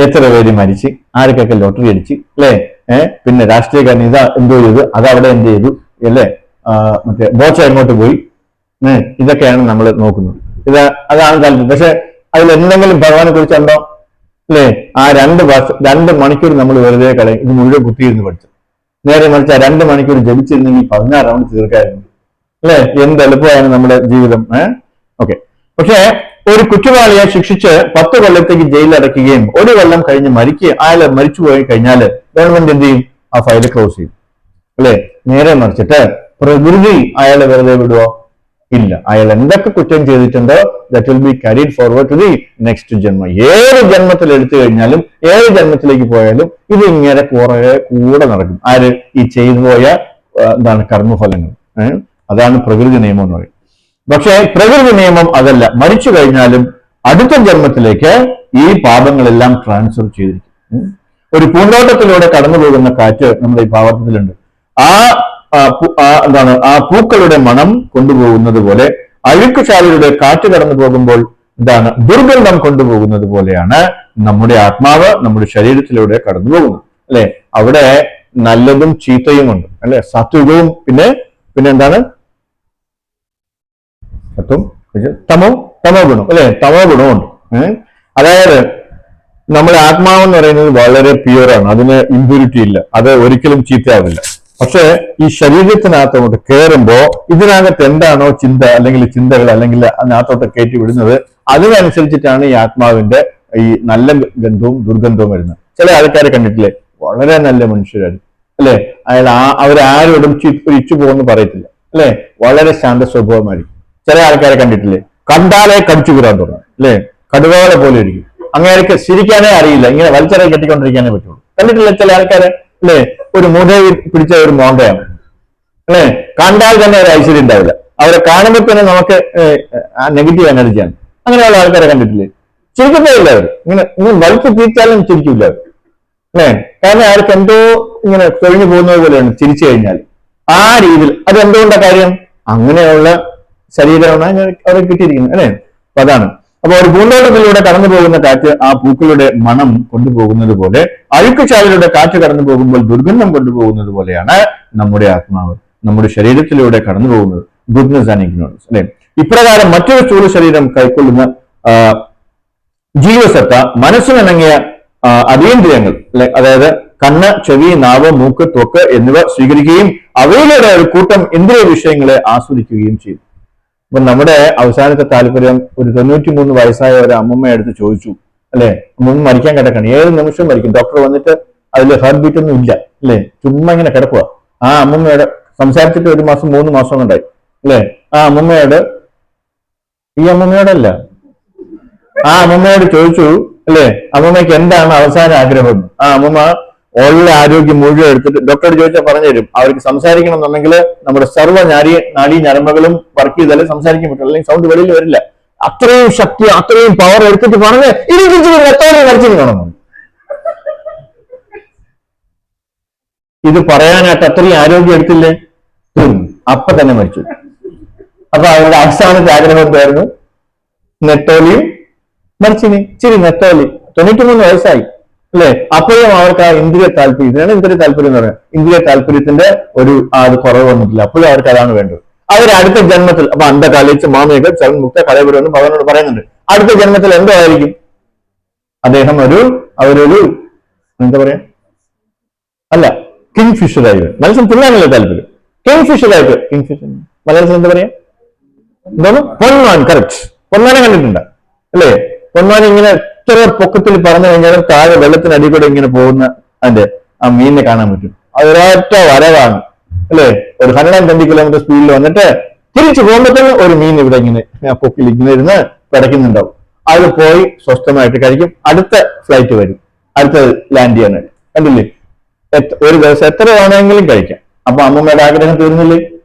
എത്ര പേര് മരിച്ച്, ആർക്കൊക്കെ ലോട്ടറി അടിച്ച്, അല്ലെ? പിന്നെ രാഷ്ട്രീയക്കാരൻ എന്തോ ചെയ്തു, അതവിടെ എന്ത് ചെയ്തു, അല്ലെ? മറ്റേ ബോച്ച എങ്ങോട്ട് പോയി, ഇതൊക്കെയാണ് നമ്മൾ നോക്കുന്നത്. അതാണ് താല്പര്യം. പക്ഷെ അതിൽ എന്തെങ്കിലും ഭഗവാനെ കുറിച്ചുണ്ടോ? അല്ലെ? ആ 2 മണിക്കൂർ നമ്മൾ വെറുതെ കളയും. ഇത് മുഴുവൻ കുത്തിയിരുന്ന് പഠിച്ചു. നേരെ മറിച്ച് ആ 2 മണിക്കൂർ ജപിച്ചിരുന്നെങ്കിൽ 16 റൗണ്ട് തീർക്കായിരുന്നു. അല്ലെ? എന്ത് എളുപ്പമാണ് നമ്മുടെ ജീവിതം. ഓക്കെ. പക്ഷെ ഒരു കുറ്റവാളിയെ ശിക്ഷിച്ച് 10 കൊല്ലത്തേക്ക് ജയിലിൽ അടയ്ക്കുകയും 1 കൊല്ലം കഴിഞ്ഞ് അയാൾ മരിച്ചു പോയി കഴിഞ്ഞാൽ ഗവൺമെന്റ് എന്ത് ചെയ്യും? ആ ഫയൽ ക്ലോസ് ചെയ്യും. അല്ലെ? നേരെ മറിച്ചിട്ട് പ്രകൃതി അയാളെ വെറുതെ വിടുവോ? ഇല്ല. അയാൾ എന്തൊക്കെ കുറ്റം ചെയ്തിട്ടുണ്ടോ that will be carried forward to the next ജന്മം. ഏത് ജന്മത്തിൽ എടുത്തു കഴിഞ്ഞാലും ഏത് ജന്മത്തിലേക്ക് പോയാലും ഇത് ഇങ്ങനെ കൂടെ നടക്കും. ആര്? ഈ ചെയ്തു പോയ കർമ്മഫലങ്ങൾ. അതാണ് പ്രകൃതി നിയമം എന്ന് പറയും. പക്ഷെ പ്രകൃതി നിയമം അതല്ല. മരിച്ചു കഴിഞ്ഞാലും അടുത്ത ജന്മത്തിലേക്ക് ഈ പാപങ്ങളെല്ലാം ട്രാൻസ്ഫർ ചെയ്തിരിക്കും. ഒരു പൂന്തോട്ടത്തിലൂടെ കടന്നു പോകുന്ന കാറ്റ് നമ്മുടെ ഈ പാവത്തിലുണ്ട്. ആ പൂക്കളുടെ മണം കൊണ്ടുപോകുന്നത് പോലെ അഴുക്കുശാലയുടെ കാറ്റ് കടന്നു പോകുമ്പോൾ ദുർഗന്ധം കൊണ്ടുപോകുന്നത് പോലെയാണ് നമ്മുടെ ആത്മാവ് നമ്മുടെ ശരീരത്തിലൂടെ കടന്നു പോകുന്നത്. അല്ലെ? അവിടെ നല്ലതും ചീത്തയും ഉണ്ട്. അല്ലെ? സാത്വികവും പിന്നെ എന്താണ് തമോ ഗുണം. അല്ലെ? തമോ ഗുണമുണ്ട്. അതായത് നമ്മുടെ ആത്മാവെന്ന് പറയുന്നത് വളരെ പ്യുവറാണ്. അതിന് ഇമ്പ്യൂരിറ്റി ഇല്ല. അത് ഒരിക്കലും ചീത്തയാവില്ല. പക്ഷെ ഈ ശരീരത്തിനകത്തോട്ട് കയറുമ്പോ ഇതിനകത്ത് എന്താണോ ചിന്ത അല്ലെങ്കിൽ ചിന്തകൾ അല്ലെങ്കിൽ അതിനകത്തോട്ട് കയറ്റി വിടുന്നത് അതിനനുസരിച്ചിട്ടാണ് ഈ ആത്മാവിന്റെ ഈ നല്ല ഗന്ധവും ദുർഗന്ധവും വരുന്നത്. ചില ആൾക്കാരെ കണ്ടിട്ടില്ലേ? വളരെ നല്ല മനുഷ്യരായിരിക്കും. അല്ലെ? അവരാരോടും ഇച്ചു പോകുന്നു പറയത്തില്ല. അല്ലെ? വളരെ ശാന്ത സ്വഭാവമായിരിക്കും. ചില ആൾക്കാരെ കണ്ടിട്ടില്ലേ? കണ്ടാലേ കടിച്ചു കൂടാൻ തുടങ്ങും. അല്ലെ? കടുവകളെ പോലെ ഇരിക്കും. അങ്ങനെയൊക്കെ ചിരിക്കാനേ അറിയില്ല. ഇങ്ങനെ വലിച്ചെറിയ കെട്ടിക്കൊണ്ടിരിക്കാനേ പറ്റുള്ളൂ. കണ്ടിട്ടില്ല ചില ആൾക്കാരെ? അല്ലെ? ഒരു മുതയിൽ പിടിച്ച ഒരു മോന്തയാണ്. അല്ലെ? കണ്ടാൽ തന്നെ ഒരു ഐശ്വര്യം ഉണ്ടാവില്ല. അവരെ കാണുമ്പോൾ തന്നെ നമുക്ക് നെഗറ്റീവ് എനർജിയാണ്. അങ്ങനെയുള്ള ആൾക്കാരെ കണ്ടിട്ടില്ലേ? ചിരിക്കത്തേ ഇല്ല. അവർ ഇങ്ങനെ വലിച്ചു തീർച്ചാലും ചിരിക്കില്ല അവർ. അല്ലെ? കാരണം അവർക്ക് എന്തോ ഇങ്ങനെ തൊഴിഞ്ഞു പോകുന്നത് പോലെയാണ് ചിരിച്ചു കഴിഞ്ഞാൽ. ആ രീതിയിൽ അതെന്തുകൊണ്ടാ കാര്യം? അങ്ങനെയുള്ള ശരീരമാണ് അവരെ കിട്ടിയിരിക്കുന്നത്. അല്ലെ? അപ്പൊ അതാണ്. അപ്പൊ ഒരു പൂന്തോട്ടത്തിലൂടെ കടന്നു പോകുന്ന കാറ്റ് ആ പൂക്കളുടെ മണം കൊണ്ടുപോകുന്നത് പോലെ അഴുക്കുചാലിലൂടെ കാറ്റ് കടന്നു പോകുമ്പോൾ ദുർഗന്ധം കൊണ്ടുപോകുന്നത് പോലെയാണ് നമ്മുടെ ആത്മാവ് നമ്മുടെ ശരീരത്തിലൂടെ കടന്നു പോകുന്നത്. Goodness and ignorance. അല്ലെ? ഇപ്രകാരം മറ്റൊരു സ്ഥൂല ശരീരം കൈക്കൊള്ളുന്ന ജീവസത്ത മനസ്സിനിണങ്ങിയ അതീന്ദ്രിയങ്ങൾ, അതായത് കണ്ണ്, ചെവി, നാവ്, മൂക്ക്, ത്വക്ക് എന്നിവ സ്വീകരിക്കുകയും അവയിലൂടെ ഒരു കൂട്ടം ഇന്ദ്രിയ വിഷയങ്ങളെ ആസ്വദിക്കുകയും ചെയ്യും. അപ്പൊ നമ്മുടെ അവസാനത്തെ താല്പര്യം ഒരു 93 വയസ്സായ ഒരു അമ്മമ്മയെ അടുത്ത് ചോദിച്ചു. അല്ലെ? അമ്മമ്മ മരിക്കാൻ കിടക്കണം, 7 നിമിഷം മരിക്കും. ഡോക്ടർ വന്നിട്ട് അതിൽ ഹാർട്ട് ബീറ്റ് ഒന്നും ഇല്ല. അല്ലെ? ചുമ്മാ ഇങ്ങനെ കിടക്കുക. ആ അമ്മമ്മയോട് സംസാരിച്ചിട്ട് 1 മാസം 3 മാസം കൊണ്ടായി. അല്ലെ? ആ അമ്മമ്മയോടല്ല ആ അമ്മമ്മയോട് ചോദിച്ചു. അല്ലെ? അമ്മമ്മയ്ക്ക് എന്താണ് അവസാന ആഗ്രഹം? ആ അമ്മമ്മ ഉള്ള ആരോഗ്യം മുഴുവൻ എടുത്തിട്ട് ഡോക്ടറോട് ചോദിച്ചാൽ പറഞ്ഞുതരും. അവർക്ക് സംസാരിക്കണം എന്നുണ്ടെങ്കിൽ നമ്മുടെ സർവ്വ നാഡീ ഞരമ്പുകളും വർക്ക് ചെയ്താലേ സംസാരിക്കാൻ പറ്റും. അല്ലെങ്കിൽ സൗണ്ട് വെളിയിൽ വരില്ല. അത്രയും ശക്തി അത്രയും പവർ എടുത്തിട്ട് പറഞ്ഞ് വരച്ചിരിക്കണം. ഇത് പറയാനായിട്ട് അത്രയും ആരോഗ്യം എടുത്തില്ലേ? അപ്പൊ തന്നെ മരിച്ചു. അപ്പൊ അവരുടെ അവസാനത്തെ ആഗ്രഹം എന്തായിരുന്നു? നെത്തോലിയും മരിച്ചിനി. ഇച്ചിരി നെത്തോലി. 93 വയസ്സായി. അല്ലെ? അപ്പോഴും അവർക്ക് ആ ഇന്ദ്രിയ താല്പര്യം, ഇതിനാണ് ഇന്ദ്രിയ താല്പര്യം എന്ന് പറയുന്നത്. ഇന്ദ്രിയ താല്പര്യത്തിന്റെ ഒരു അത് കുറവ് വന്നിട്ടില്ല. അപ്പോഴും അവർക്ക് അതാണ് വേണ്ടത്. അവർ അടുത്ത ജന്മത്തിൽ, അപ്പൊ അന്ധകാലിച്ച് മാമയൊക്കെ മുക്ത കലവരുമെന്ന് ഭഗവാനോട് പറയുന്നുണ്ട്. അടുത്ത ജന്മത്തിൽ എന്തോ ആയിരിക്കും? അദ്ദേഹം അവരൊരു എന്താ പറയാ, അല്ല, കിങ് ഫിഷറായി വരും. മത്സ്യം തിന്നാനല്ലേ താല്പര്യം. കിങ് ഫിഷറായിട്ട്, കിങ് ഫിഷർ മലയാളത്തിൽ എന്താ പറയാ, എന്താണ്? പൊന്മാൻ. കറക്റ്റ്. പൊന്മാനെ കണ്ടിട്ടുണ്ട് അല്ലേ? പൊന്മാൻ ഇങ്ങനെ ഇത്ര പൊക്കത്തിൽ പറഞ്ഞു കഴിഞ്ഞാൽ താഴെ വെള്ളത്തിനടി കൂടെ ഇങ്ങനെ പോകുന്ന അതിന്റെ ആ മീനിനെ കാണാൻ പറ്റും. അതൊരൊറ്റ വരവാണ് അല്ലേ? ഒരു 120 കിലോമീറ്റർ സ്പീഡിൽ വന്നിട്ട് തിരിച്ചു പോകുമ്പോഴത്തേന് ഒരു മീൻ ഇവിടെ ഇങ്ങനെ പൊക്കിൽ ഇങ്ങനെ ഇരുന്ന് പിടയ്ക്കുന്നുണ്ടാവും. അത് പോയി സ്വസ്ഥമായിട്ട് കഴിക്കും. അടുത്ത ഫ്ലൈറ്റ് വരും, അടുത്ത ലാൻഡ് ചെയ്യാനായിട്ട്. കണ്ടില്ലേ? ഒരു ദിവസം എത്ര വേണമെങ്കിലും കഴിക്കാം. അപ്പൊ അമ്മമ്മയുടെ ആഗ്രഹം തീർന്നില്ലേ?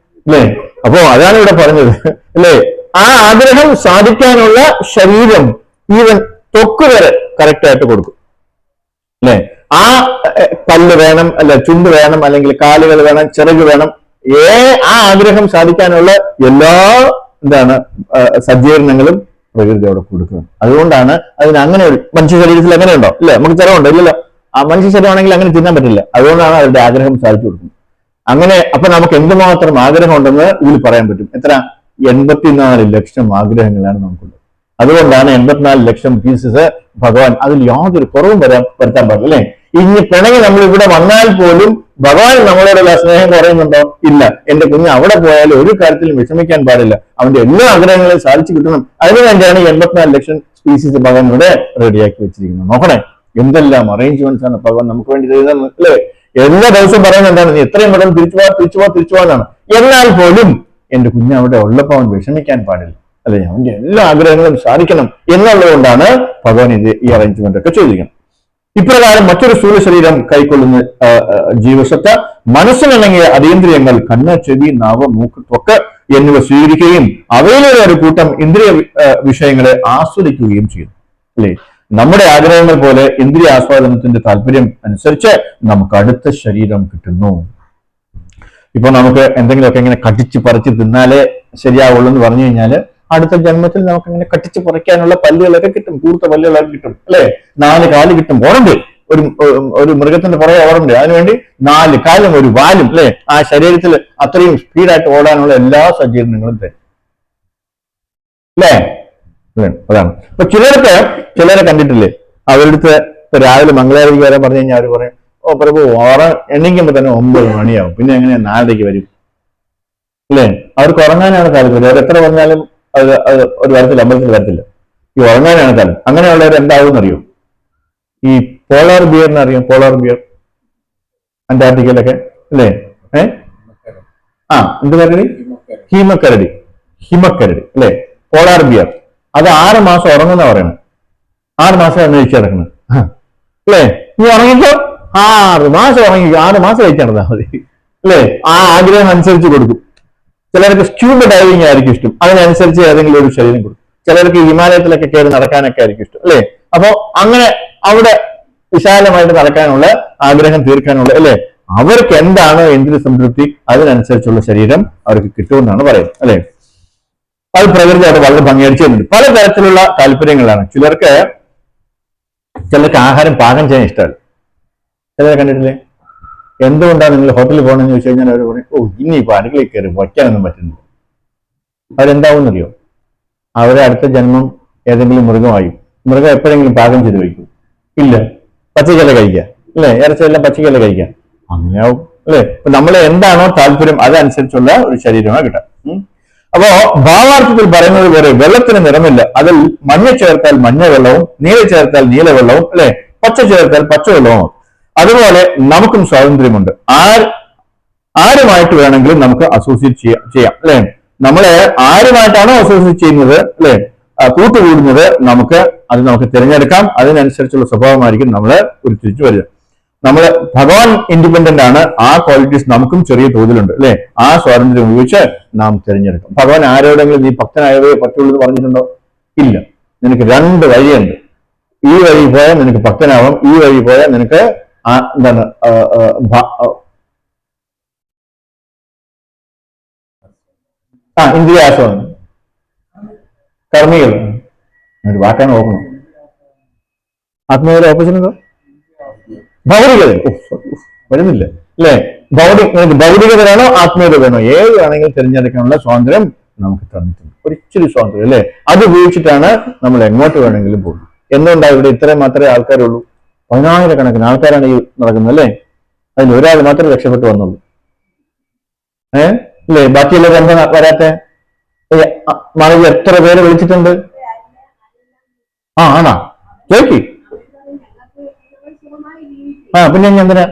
അല്ലേ? അപ്പോ അതാണ് ഇവിടെ പറഞ്ഞത് അല്ലേ? ആ ആഗ്രഹം സാധിക്കാനുള്ള ശരീരം ഈവൻ ത്വക്ക് വരെ കറക്റ്റ് ആയിട്ട് കൊടുക്കും അല്ലെ? ആ പല്ല് വേണം, അല്ല ചുണ്ട് വേണം, അല്ലെങ്കിൽ കാലുകൾ വേണം, ചിറക് വേണം. ആ ആഗ്രഹം സാധിക്കാനുള്ള എല്ലാ സജ്ജീകരണങ്ങളും പ്രകൃതി അവിടെ കൊടുക്കുക. അതുകൊണ്ടാണ് അതിന് അങ്ങനെ ഒരു മനുഷ്യ ശരീരത്തിൽ എങ്ങനെ ഉണ്ടോ ഇല്ലേ? നമുക്ക് ചിറവുണ്ടോ? ഇല്ലല്ലോ. ആ മനുഷ്യ ശരീരമാണെങ്കിൽ അങ്ങനെ തിന്നാൻ പറ്റില്ല. അതുകൊണ്ടാണ് അവരുടെ ആഗ്രഹം സാധിച്ചു കൊടുക്കുന്നത്. അങ്ങനെ അപ്പൊ നമുക്ക് എന്തുമാത്രം ആഗ്രഹം ഉണ്ടെന്ന് ഇതിൽ പറയാൻ പറ്റും. എത്ര? 84 ലക്ഷം ആഗ്രഹങ്ങളാണ് നമുക്കുള്ളത്. അതുകൊണ്ടാണ് 84 ലക്ഷം പീസസ് ഭഗവാൻ അതിൽ യാതൊരു കുറവും വരുത്താൻ പാടില്ല അല്ലെ? ഇനി പിണങ്ങി നമ്മൾ ഇവിടെ വന്നാൽ പോലും ഭഗവാൻ നമ്മളോടുള്ള സ്നേഹം കുറയുന്നുണ്ടോ? ഇല്ല. എന്റെ കുഞ്ഞ് അവിടെ പോയാലും ഒരു കാര്യത്തിലും വിഷമിക്കാൻ പാടില്ല. അവന്റെ എല്ലാ ആഗ്രഹങ്ങളും സാധിച്ചു കിട്ടണം. അതിനുവേണ്ടിയാണ് 84 ലക്ഷം സ്പീസീസ് ഭഗവാൻ ഇവിടെ റെഡിയാക്കി വെച്ചിരിക്കുന്നത്. നോക്കണേ, എന്തെല്ലാം അറേഞ്ച്മെന്റ്സ് ആണ് ഭഗവാൻ നമുക്ക് വേണ്ടി ചെയ്തത് അല്ലേ? എല്ലാ ദിവസവും പറയുന്നത് എന്താണ്? നീ എത്രയും പെട്ടെന്ന് തിരിച്ചു പോവാന്നാണ്. എന്നാൽ പോലും എന്റെ കുഞ്ഞ് അവിടെ ഉള്ളപ്പോൾ അവൻ വിഷമിക്കാൻ പാടില്ല അല്ലെ? അവന്റെ എല്ലാ ആഗ്രഹങ്ങളും സാധിക്കണം എന്നുള്ളതുകൊണ്ടാണ് ഭഗവാൻ ഈ അറേഞ്ച്മെന്റ് ഒക്കെ ചെയ്തിരിക്കുന്നത്. ഇപ്രകാരം മറ്റൊരു സ്ഥൂല ശരീരം കൈക്കൊള്ളുന്ന ജീവസത്ത മനസ്സിനിണങ്ങിയ അതീന്ദ്രിയങ്ങൾ കണ്ണ്, ചെവി, നാവ്, മൂക്ക്, ത്വക്ക് എന്നിവ സ്വീകരിക്കുകയും അവയിലുള്ള ഒരു കൂട്ടം ഇന്ദ്രിയ വിഷയങ്ങളെ ആസ്വദിക്കുകയും ചെയ്യുന്നു അല്ലെ? നമ്മുടെ ആഗ്രഹങ്ങൾ പോലെ ഇന്ദ്രിയ ആസ്വാദനത്തിന്റെ താല്പര്യം അനുസരിച്ച് നമുക്ക് അടുത്ത ശരീരം കിട്ടുന്നു. ഇപ്പൊ നമുക്ക് എന്തെങ്കിലുമൊക്കെ ഇങ്ങനെ കടിച്ചു പറിച്ച് തിന്നാലേ ശരിയാവുള്ളൂ എന്ന് പറഞ്ഞു കഴിഞ്ഞാല് അടുത്ത ജന്മത്തിൽ നമുക്ക് ഇങ്ങനെ കട്ടിച്ച് പറിക്കാനുള്ള പല്ലുകളൊക്കെ കിട്ടും, കൂർത്ത പല്ലുകളൊക്കെ കിട്ടും അല്ലെ? 4 കാല് കിട്ടും. ഓടണ്ട് ഒരു മൃഗത്തിന്റെ പുറകെ ഓടണ്ട്. അതിനുവേണ്ടി 4 കാലും ഒരു വാലും അല്ലെ? ആ ശരീരത്തിൽ അത്രയും സ്പീഡായിട്ട് ഓടാനുള്ള എല്ലാ സജ്ജീകരണങ്ങളും തരും അല്ലേ? അതാണ്. അപ്പൊ ചിലരെ കണ്ടിട്ടില്ലേ, അവരുടെ ഇപ്പൊ രാവിലെ മംഗളാരതിക്ക് വരാൻ പറഞ്ഞു കഴിഞ്ഞാൽ അവർ പറയും, ഓ പ്രഭു എണ്ണിക്കുമ്പോ തന്നെ 9 മണിയാവും, പിന്നെ എങ്ങനെയാ 4:00 വരും അല്ലേ? അവർക്ക് ഉറങ്ങാനാണ് താല്പര്യം. അവർ എത്ര പറഞ്ഞാലും അത് ഒരു വരത്തില്ല, അമ്പലത്തിൽ വരത്തില്ല. ഈ ഉറങ്ങാനാണ് താല്പര്യം. അങ്ങനെയുള്ളവർ എന്താവും അറിയോ? ഈ പോളാർ ബിയറിനെ അറിയാം? പോളാർ ബിയർ അന്റാർട്ടിക്കയിലൊക്കെ അല്ലേ? എന്ത് കരടി? ഹിമക്കരടി അല്ലെ? പോളാർ ബിയർ അത് 6 മാസം ഉറങ്ങുന്ന പറയണം. 6 മാസം കഴിച്ചു കിടക്കുന്നത് അല്ലേ? നീ ഉറങ്ങിക്കോ, 6 മാസം ഉറങ്ങിക്കോ, 6 മാസം കഴിച്ചു നടന്നാൽ മതി അല്ലേ? ആ ആഗ്രഹം അനുസരിച്ച് കൊടുക്കും. ചിലർക്ക് സ്ക്യൂബ ഡൈവിംഗ് ആയിരിക്കും ഇഷ്ടം, അതിനനുസരിച്ച് ഏതെങ്കിലും ഒരു ശരീരം കൊടുക്കും. ചിലർക്ക് ഹിമാലയത്തിലൊക്കെ കയറി നടക്കാനൊക്കെ ആയിരിക്കും ഇഷ്ടം അല്ലേ? അപ്പോ അങ്ങനെ അവിടെ വിശാലമായിട്ട് നടക്കാനുള്ള ആഗ്രഹം തീർക്കാനുള്ള അല്ലെ? അവർക്ക് എന്താണോ എന്തിന് സംതൃപ്തി അതിനനുസരിച്ചുള്ള ശരീരം അവർക്ക് കിട്ടുമെന്നാണ് പറയുന്നത് അല്ലെ? അത് പ്രകൃതിയായിട്ട് വളരെ ഭംഗിയായിട്ട് ചെയ്യുന്നുണ്ട്. പലതരത്തിലുള്ള താല്പര്യങ്ങളാണ്. ചിലർക്ക് ആഹാരം പാകം ചെയ്യാൻ ഇഷ്ടമല്ല. ചിലരെ കണ്ടിട്ടില്ലേ? എന്തുകൊണ്ടാണ് നിങ്ങൾ ഹോട്ടലിൽ പോകണമെന്ന് ചോദിച്ചു കഴിഞ്ഞാൽ അവർ പറയും, ഓ ഇനിയിപ്പോ അടുക്കളയിൽ കയറി വയ്ക്കാനൊന്നും പറ്റുന്നില്ല. അവരെന്താവുമെന്നറിയോ? അവരെ അടുത്ത ജന്മം ഏതെങ്കിലും മൃഗം എപ്പോഴെങ്കിലും പാകം ചെയ്ത് വയ്ക്കും? ഇല്ല. പച്ചക്കറി കഴിക്കുക അല്ലെ? ഇറച്ചിയെല്ലാം പച്ചക്കറി കഴിക്കാം. അങ്ങനെയാവും അല്ലെ? അപ്പൊ നമ്മൾ എന്താണോ താല്പര്യം അതനുസരിച്ചുള്ള ഒരു ശരീരമാണ് കിട്ടാം. അപ്പോ ഭാവാർത്ഥത്തിൽ പറയുന്നത് പോലെ വെള്ളത്തിന് നിറമില്ല, അതിൽ മഞ്ഞ ചേർത്താൽ മഞ്ഞ വെള്ളവും നീല ചേർത്താൽ നീല വെള്ളവും അല്ലെ? പച്ച ചേർത്താൽ പച്ചവെള്ളവും. അതുപോലെ നമുക്കും സ്വാതന്ത്ര്യമുണ്ട്. ആരുമായിട്ട് വേണമെങ്കിലും നമുക്ക് അസോസിയേറ്റ് ചെയ്യാം അല്ലെ? നമ്മളെ ആരുമായിട്ടാണോ അസോസിയേറ്റ് ചെയ്യുന്നത് അല്ലെ, കൂട്ടുകൂടുന്നത്, അത് നമുക്ക് തിരഞ്ഞെടുക്കാം. അതിനനുസരിച്ചുള്ള സ്വഭാവമായിരിക്കും നമ്മള് ഉരുത്തിരിച്ചു വരിക. ഭഗവാൻ ഇൻഡിപെൻഡന്റ് ആണ്. ആ ക്വാളിറ്റീസ് നമുക്കും ചെറിയ തോതിലുണ്ട് അല്ലെ? ആ സ്വാതന്ത്ര്യം ഉപയോഗിച്ച് നാം തിരഞ്ഞെടുക്കും. ഭഗവാൻ ആരോടെങ്കിലും നീ ഭക്തനായവേ പറ്റുള്ളൂ എന്ന് പറഞ്ഞിട്ടുണ്ടോ? ഇല്ല. നിനക്ക് 2 വഴിയുണ്ട്. ഈ വഴി പോയാൽ നിനക്ക് ഭക്തനാവാം, ഈ വഴി പോയാൽ നിനക്ക് ഇന്ദ്രിയാസ്വാദനം, കർമ്മികൾ. ഒരു വാക്കാണ് ഓർക്കണം. ആത്മീയയുടെ ഓപ്പോസിറ്റ് എന്തോ? ഭൗതികത വരുന്നില്ല അല്ലെ? ഭൗതികത വേണോ ആത്മീയത വേണോ, ഏത് വേണമെങ്കിലും തിരഞ്ഞെടുക്കാനുള്ള സ്വാതന്ത്ര്യം നമുക്ക് തന്നിട്ടുണ്ട്. ഒരിച്ചിരി സ്വാതന്ത്ര്യം അല്ലെ? അത് ഉപയോഗിച്ചിട്ടാണ് നമ്മൾ എങ്ങോട്ട് വേണമെങ്കിലും പോകുന്നത്. എന്തുകൊണ്ടാണ് ഇവിടെ ഇത്രയും മാത്രമേ ആൾക്കാരുള്ളൂ? 10,000-കണക്കിന് ആൾക്കാരാണ് ഈ നടക്കുന്നത് അല്ലെ? അതിൽ ഒരാൾ മാത്രമേ രക്ഷപ്പെട്ടു വന്നുള്ളൂ. അല്ലേ? ബാക്കിയുള്ളവർ എന്താ വരാത്ത? മാനവി എത്ര പേരെ വിളിച്ചിട്ടുണ്ട്? ആണോ? ചോദിക്ക്. പിന്നെ എന്തിനാ?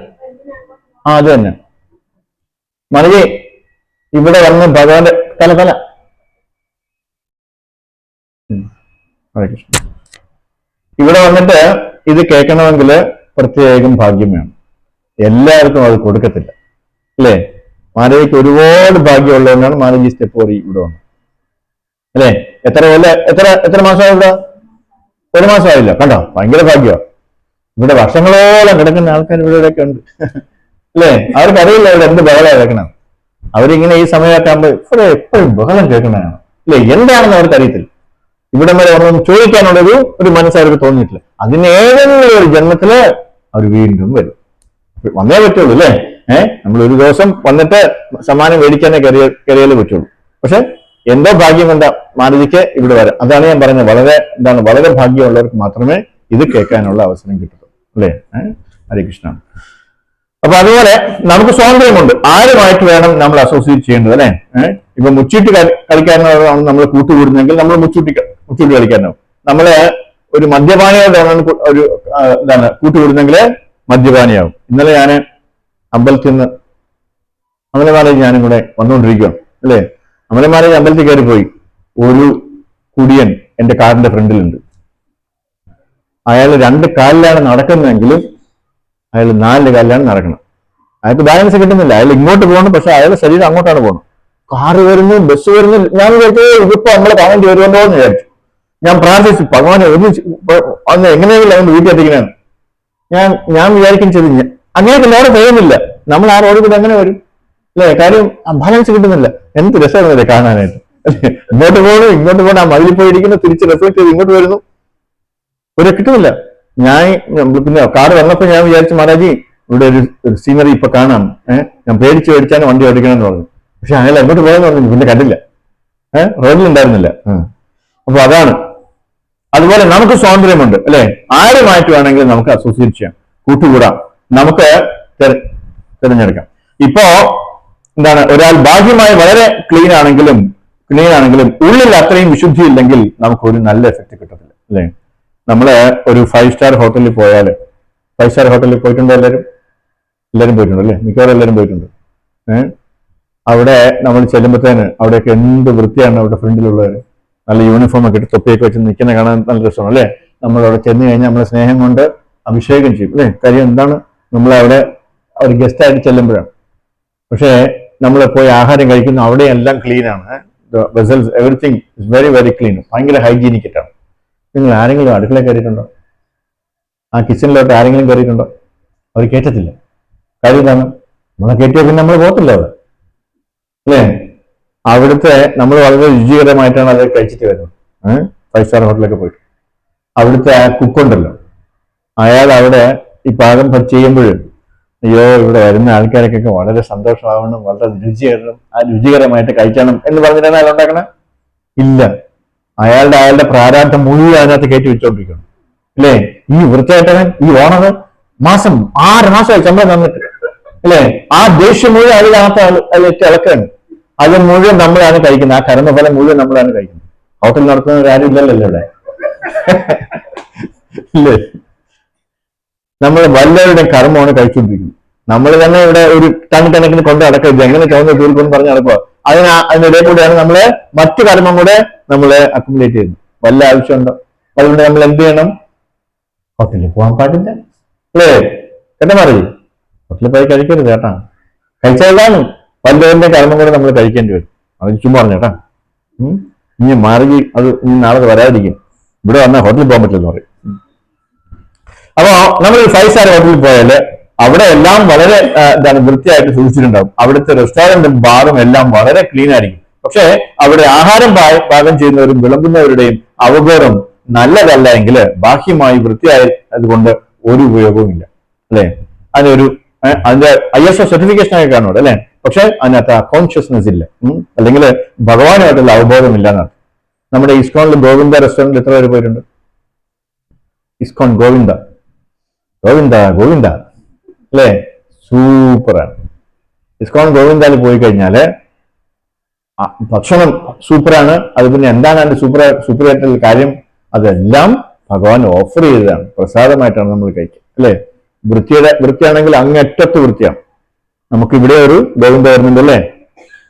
അത് തന്നെ. മാനവി ഇവിടെ വന്ന് ഭഗവാന്റെ തല ഇവിടെ വന്നിട്ട് ഇത് കേൾക്കണമെങ്കിൽ പ്രത്യേകം ഭാഗ്യം വേണം. എല്ലാവർക്കും അത് കൊടുക്കത്തില്ല അല്ലേ? മാനവിക്ക് ഒരുപാട് ഭാഗ്യമുള്ളതുകൊണ്ടാണ് മാനവി സ്റ്റെപ്പ് വഴി ഇവിടെ വന്നത് അല്ലേ? എത്ര മാസമായി ഇവിടെ? 1 മാസമായില്ല. കണ്ടോ, ഭയങ്കര ഭാഗ്യമാണ്. ഇവിടെ വർഷങ്ങളോളം കിടക്കുന്ന ആൾക്കാർ ഇവിടെയൊക്കെ ഉണ്ട് അല്ലേ? അവർക്കറിയില്ല ഇവിടെ എന്ത് ബഹളമാണ് കേൾക്കണം. അവരിങ്ങനെ ഈ സമയമൊക്കെ ആകുമ്പോൾ ഇവിടെ എപ്പോഴും ബഹളം കേൾക്കണതാണ് അല്ലേ? എന്താണെന്ന് അവർക്ക് അറിയത്തില്ല. ഇവിടെ വരെ ഒന്നും ചോദിക്കാനുള്ളൊരു മനസ്സ് അവർക്ക് തോന്നിയിട്ടില്ല. അതിനേതെങ്കിലും ഒരു ജന്മത്തില് അവർ വീണ്ടും വരും. വന്നേ പറ്റുള്ളൂ അല്ലേ? നമ്മൾ ഒരു ദിവസം വന്നിട്ട് സമ്മാനം മേടിക്കാനേ കയറിയാലേ പറ്റുള്ളൂ. പക്ഷെ എന്തോ ഭാഗ്യം കൊണ്ട മാനവിക്ക് ഇവിടെ വരാം. അതാണ് ഞാൻ പറഞ്ഞത്, വളരെ ഭാഗ്യമുള്ളവർക്ക് മാത്രമേ ഇത് കേൾക്കാനുള്ള അവസരം കിട്ടുള്ളൂ അല്ലേ? ഹരേ കൃഷ്ണ. അപ്പൊ അതുപോലെ നമുക്ക് സ്വാതന്ത്ര്യമുണ്ട്. ആരുമായിട്ട് വേണം നമ്മൾ അസോസിയേറ്റ് ചെയ്യേണ്ടത് അല്ലെ? ഇപ്പൊ മുച്ചീട്ട് കളിക്കാരനാണ് നമ്മൾ കൂട്ടുകൂടുന്നെങ്കിൽ നമ്മൾ മുച്ചൂട്ടി കളിക്കാരനാവും. നമ്മള് ഒരു മദ്യപാനിയോടാണ് കൂട്ടുകൂടുന്നെങ്കിൽ മദ്യപാനിയാവും. ഇന്നലെ ഞാൻ അമ്പലത്തിൽ നിന്ന് അമലമാരേജ് ഞാനും കൂടെ വന്നുകൊണ്ടിരിക്കുകയാണ് അല്ലേ? അമലമാരേജ് അമ്പലത്തിൽ കയറിപ്പോയി. ഒരു കുടിയൻ എന്റെ കാറിന്റെ ഫ്രണ്ടിലുണ്ട്. അയാൾ 2 കാലിലാണ് നടക്കുന്നതെങ്കിലും അയാൾ 4 കാലിലാണ് നടക്കണം. അയാൾക്ക് ബാലൻസ് കിട്ടുന്നില്ല. അയാൾ ഇങ്ങോട്ട് പോകണം, പക്ഷെ അയാളുടെ ശരീരം അങ്ങോട്ടാണ് പോകുന്നത്. കാറ് വരുന്നു, ബസ് വരുന്നു. ഞാൻ ഇതിപ്പോ നമ്മളെ കാണേണ്ടി വരുമല്ലോ എന്ന് വിചാരിച്ചു. ഞാൻ പ്രാർത്ഥിച്ചു, ഭഗവാനെ അന്ന് എങ്ങനെയെങ്കിലും അവൻ വീട്ടിൽ എത്തിക്കണേന്ന് ഞാൻ വിചാരിക്കും ചെയ്തു. അങ്ങനെയൊക്കെ ലോഡ് ചെയ്യുന്നില്ല. നമ്മൾ ആ റോഡിൽ കൂടെ എങ്ങനെ വരും അല്ലെ? കാര്യം ബാലൻസ് കിട്ടുന്നില്ല. എന്ത് രസമായിരുന്നില്ലേ കാണാനായിട്ട്? ഇങ്ങോട്ട് പോകണം, ഇങ്ങോട്ട് പോകണം. ആ മതിലിൽ പോയിരിക്കുന്നു, തിരിച്ച് റിഫ്ലക്ട് ചെയ്ത് ഇങ്ങോട്ട് വരുന്നു. ഒരു കിട്ടുന്നില്ല. പിന്നെ കാറ് വന്നപ്പോ ഞാൻ വിചാരിച്ചു, മഹാരാജി ഇവിടെ ഒരു സീനറി ഇപ്പൊ കാണാം. ഞാൻ പേടിച്ചാണ് വണ്ടി ഓടിക്കണമെന്ന് പറഞ്ഞു. പക്ഷെ അയാൾ എങ്ങോട്ട് പോയെന്ന് പറഞ്ഞു. പിന്നെ കണ്ടില്ല, റോഡിലുണ്ടായിരുന്നില്ല. അപ്പൊ അതാണ്. അതുപോലെ നമുക്ക് സ്വാതന്ത്ര്യമുണ്ട് അല്ലെ? ആരുമായിട്ട് വേണമെങ്കിലും നമുക്ക് അസോസിയേറ്റ് ചെയ്യാം, കൂട്ടുകൂടാം, നമുക്ക് തിരഞ്ഞെടുക്കാം. ഇപ്പോ എന്താണ്, ഒരാൾ ബാഹ്യമായി വളരെ ക്ലീൻ ആണെങ്കിലും ഉള്ളിൽ അത്രയും വിശുദ്ധി ഇല്ലെങ്കിൽ നമുക്ക് ഒരു നല്ല എഫക്റ്റ് കിട്ടത്തില്ല അല്ലെ? നമ്മള് ഒരു 5 സ്റ്റാർ ഹോട്ടലിൽ പോയാൽ, 5 സ്റ്റാർ ഹോട്ടലിൽ പോയിട്ടുണ്ടോ? എല്ലാവരും പോയിട്ടുണ്ട് അല്ലേ? മിക്കവാറും എല്ലാവരും പോയിട്ടുണ്ട്. അവിടെ നമ്മൾ ചെല്ലുമ്പോഴത്തേന് അവിടെയൊക്കെ എന്ത് വൃത്തിയാണ്. അവിടെ ഫ്രണ്ടിലുള്ളവർ നല്ല യൂണിഫോം ഒക്കെ ഇട്ട് തൊപ്പിയൊക്കെ വെച്ച് നിൽക്കുന്ന കാണാൻ നല്ല രസമാണ് അല്ലേ? നമ്മളവിടെ ചെന്ന് കഴിഞ്ഞാൽ നമ്മളെ സ്നേഹം കൊണ്ട് അഭിഷേകം ചെയ്യും അല്ലേ? കാര്യം എന്താണ്, നമ്മളവിടെ ഒരു ഗസ്റ്റായിട്ട് ചെല്ലുമ്പോഴാണ്. പക്ഷേ നമ്മൾ പോയി ആഹാരം കഴിക്കുന്ന അവിടെയെല്ലാം ക്ലീനാണ്. Vessels, everything is very very clean. ഭയങ്കര ഹൈജീനിക് ആയിട്ടാണ്. നിങ്ങൾ ആരെങ്കിലും അടുക്കളയിൽ കയറിയിട്ടുണ്ടോ? ആ കിച്ചണിലോട്ട് ആരെങ്കിലും കയറിയിട്ടുണ്ടോ? അവർ കയറ്റത്തില്ല. കാര്യം എന്താണ്? നമ്മളെ കയറ്റിയ പിന്നെ നമ്മൾ പോകത്തില്ല അവിടെ അല്ലേ? അവിടുത്തെ നമ്മൾ വളരെ രുചികരമായിട്ടാണ് അത് കഴിച്ചിട്ട് വരുന്നത്. 5 സ്റ്റാർ ഹോട്ടലൊക്കെ പോയിട്ട് അവിടുത്തെ ആ കുക്കുണ്ടല്ലോ, അയാൾ അവിടെ ഈ പാകം ചെയ്യുമ്പോഴും അയ്യോ ഇവിടെ വരുന്ന ആൾക്കാർക്കൊക്കെ വളരെ സന്തോഷമാവണം, വളരെ രുചികരമായിട്ട് കഴിക്കണം എന്ന് പറഞ്ഞിട്ടാണ് അയാൾ ഉണ്ടാക്കണേ? ഇല്ല. അയാളുടെ പ്രാരാബ്ധം മുഴുവൻ അതിനകത്ത് കയറ്റി വെച്ചോണ്ടിരിക്കണം അല്ലേ? ഈ വൃത്തിയായിട്ടവൻ, ഈ ഓണർ 6 മാസമായി ശമ്പളം തന്നിട്ട് അല്ലേ? ആ ദേഷ്യം മുഴുവൻ അതിനകത്ത് ഇളക്കാണ്. അത് മുഴുവൻ നമ്മളാണ് കഴിക്കുന്നത്. ആ കർമ്മഫലം മുഴുവൻ നമ്മളാണ് കഴിക്കുന്നത്. ഹോട്ടൽ നടത്തുന്നവരാരും ഇല്ലല്ലോ ഇവിടെ ഇല്ലേ? നമ്മൾ വല്ലവരുടെയും കർമ്മമാണ് കഴിച്ചുകൊണ്ടിരിക്കുന്നത്. നമ്മൾ തന്നെ ഇവിടെ ഒരു കണക്കിന് കൊണ്ട് നടക്കരുത്. എങ്ങനെ ചോദിച്ച തീർക്കുമെന്ന് പറഞ്ഞ് നടക്കുക. അതിനിടെ കൂടെയാണ് നമ്മള് മറ്റു കർമ്മം കൂടെ നമ്മള് അക്യുമുലേറ്റ് ചെയ്യുന്നത്. വല്ല ആവശ്യമുണ്ടോ? അതുകൊണ്ട് നമ്മൾ എന്ത് ചെയ്യണം? ഹോട്ടലിൽ പോകാൻ പാടില്ല അല്ലേ? കേട്ടാ പറയും, ഹോട്ടലിൽ പോയി കഴിക്കരുത് കേട്ടാ. കഴിച്ചാലാണ് വല്ലവരുടെ കർമ്മം കൂടെ നമ്മൾ കഴിക്കേണ്ടി വരും. അത് ചുമ്മാ പറഞ്ഞു കേട്ടാ. ഇനി മാറി അത് ഇനി നാളെ വരാതിരിക്കും. ഇവിടെ വന്നാൽ ഹോട്ടലിൽ പോകാൻ പറ്റില്ലെന്ന് പറയും. അപ്പോ നമ്മൾ 5 സ്റ്റാർ ഹോട്ടലിൽ പോയാല് അവിടെ എല്ലാം വളരെ വൃത്തിയായിട്ട് സൂക്ഷിച്ചിട്ടുണ്ടാവും. അവിടുത്തെ റെസ്റ്റോറന്റും ബാറും എല്ലാം വളരെ ക്ലീൻ ആയിരിക്കും. പക്ഷെ അവിടെ ആഹാരം പാകം ചെയ്യുന്നവരും വിളമ്പുന്നവരുടെയും അവബോധം നല്ലതല്ല എങ്കിൽ ബാഹ്യമായി വൃത്തിയായത് കൊണ്ട് ഒരു ഉപയോഗവും ഇല്ല അല്ലെ? അതിനൊരു അതിന്റെ ISO സർട്ടിഫിക്കേഷൻ ഒക്കെ കാണുമല്ലോ അല്ലെ, പക്ഷെ അതിനകത്ത് ആ കോൺഷ്യസ്നെസ് ഇല്ല, അല്ലെങ്കിൽ ഭഗവാനുമായിട്ടുള്ള അവബോധം ഇല്ല എന്നാണ്. നമ്മുടെ ഇസ്കോണിൽ ഗോവിന്ദ റെസ്റ്റോറൻറ്റ് എത്ര പേര് പോയിട്ടുണ്ട്? ഇസ്കോൺ ഗോവിന്ദ ഗോവിന്ദ ഗോവിന്ദ അല്ലേ, സൂപ്പറാണ്. ഇസ്കോൺ ഗോവിന്ദയിൽ പോയി കഴിഞ്ഞാല് ഭക്ഷണം സൂപ്പറാണ്. അത് പിന്നെ എന്താണ് അതിന്റെ സൂപ്പറായിട്ടുള്ള കാര്യം? അതെല്ലാം ഭഗവാൻ ഓഫർ ചെയ്തതാണ്, പ്രസാദമായിട്ടാണ് നമ്മൾ കഴിക്കുക അല്ലേ. വൃത്തിയാണെങ്കിൽ അങ്ങറ്റത്ത് വൃത്തിയാണ്. നമുക്ക് ഇവിടെ ഒരു ഗോവിന്ദ വരുന്നുണ്ട് അല്ലേ,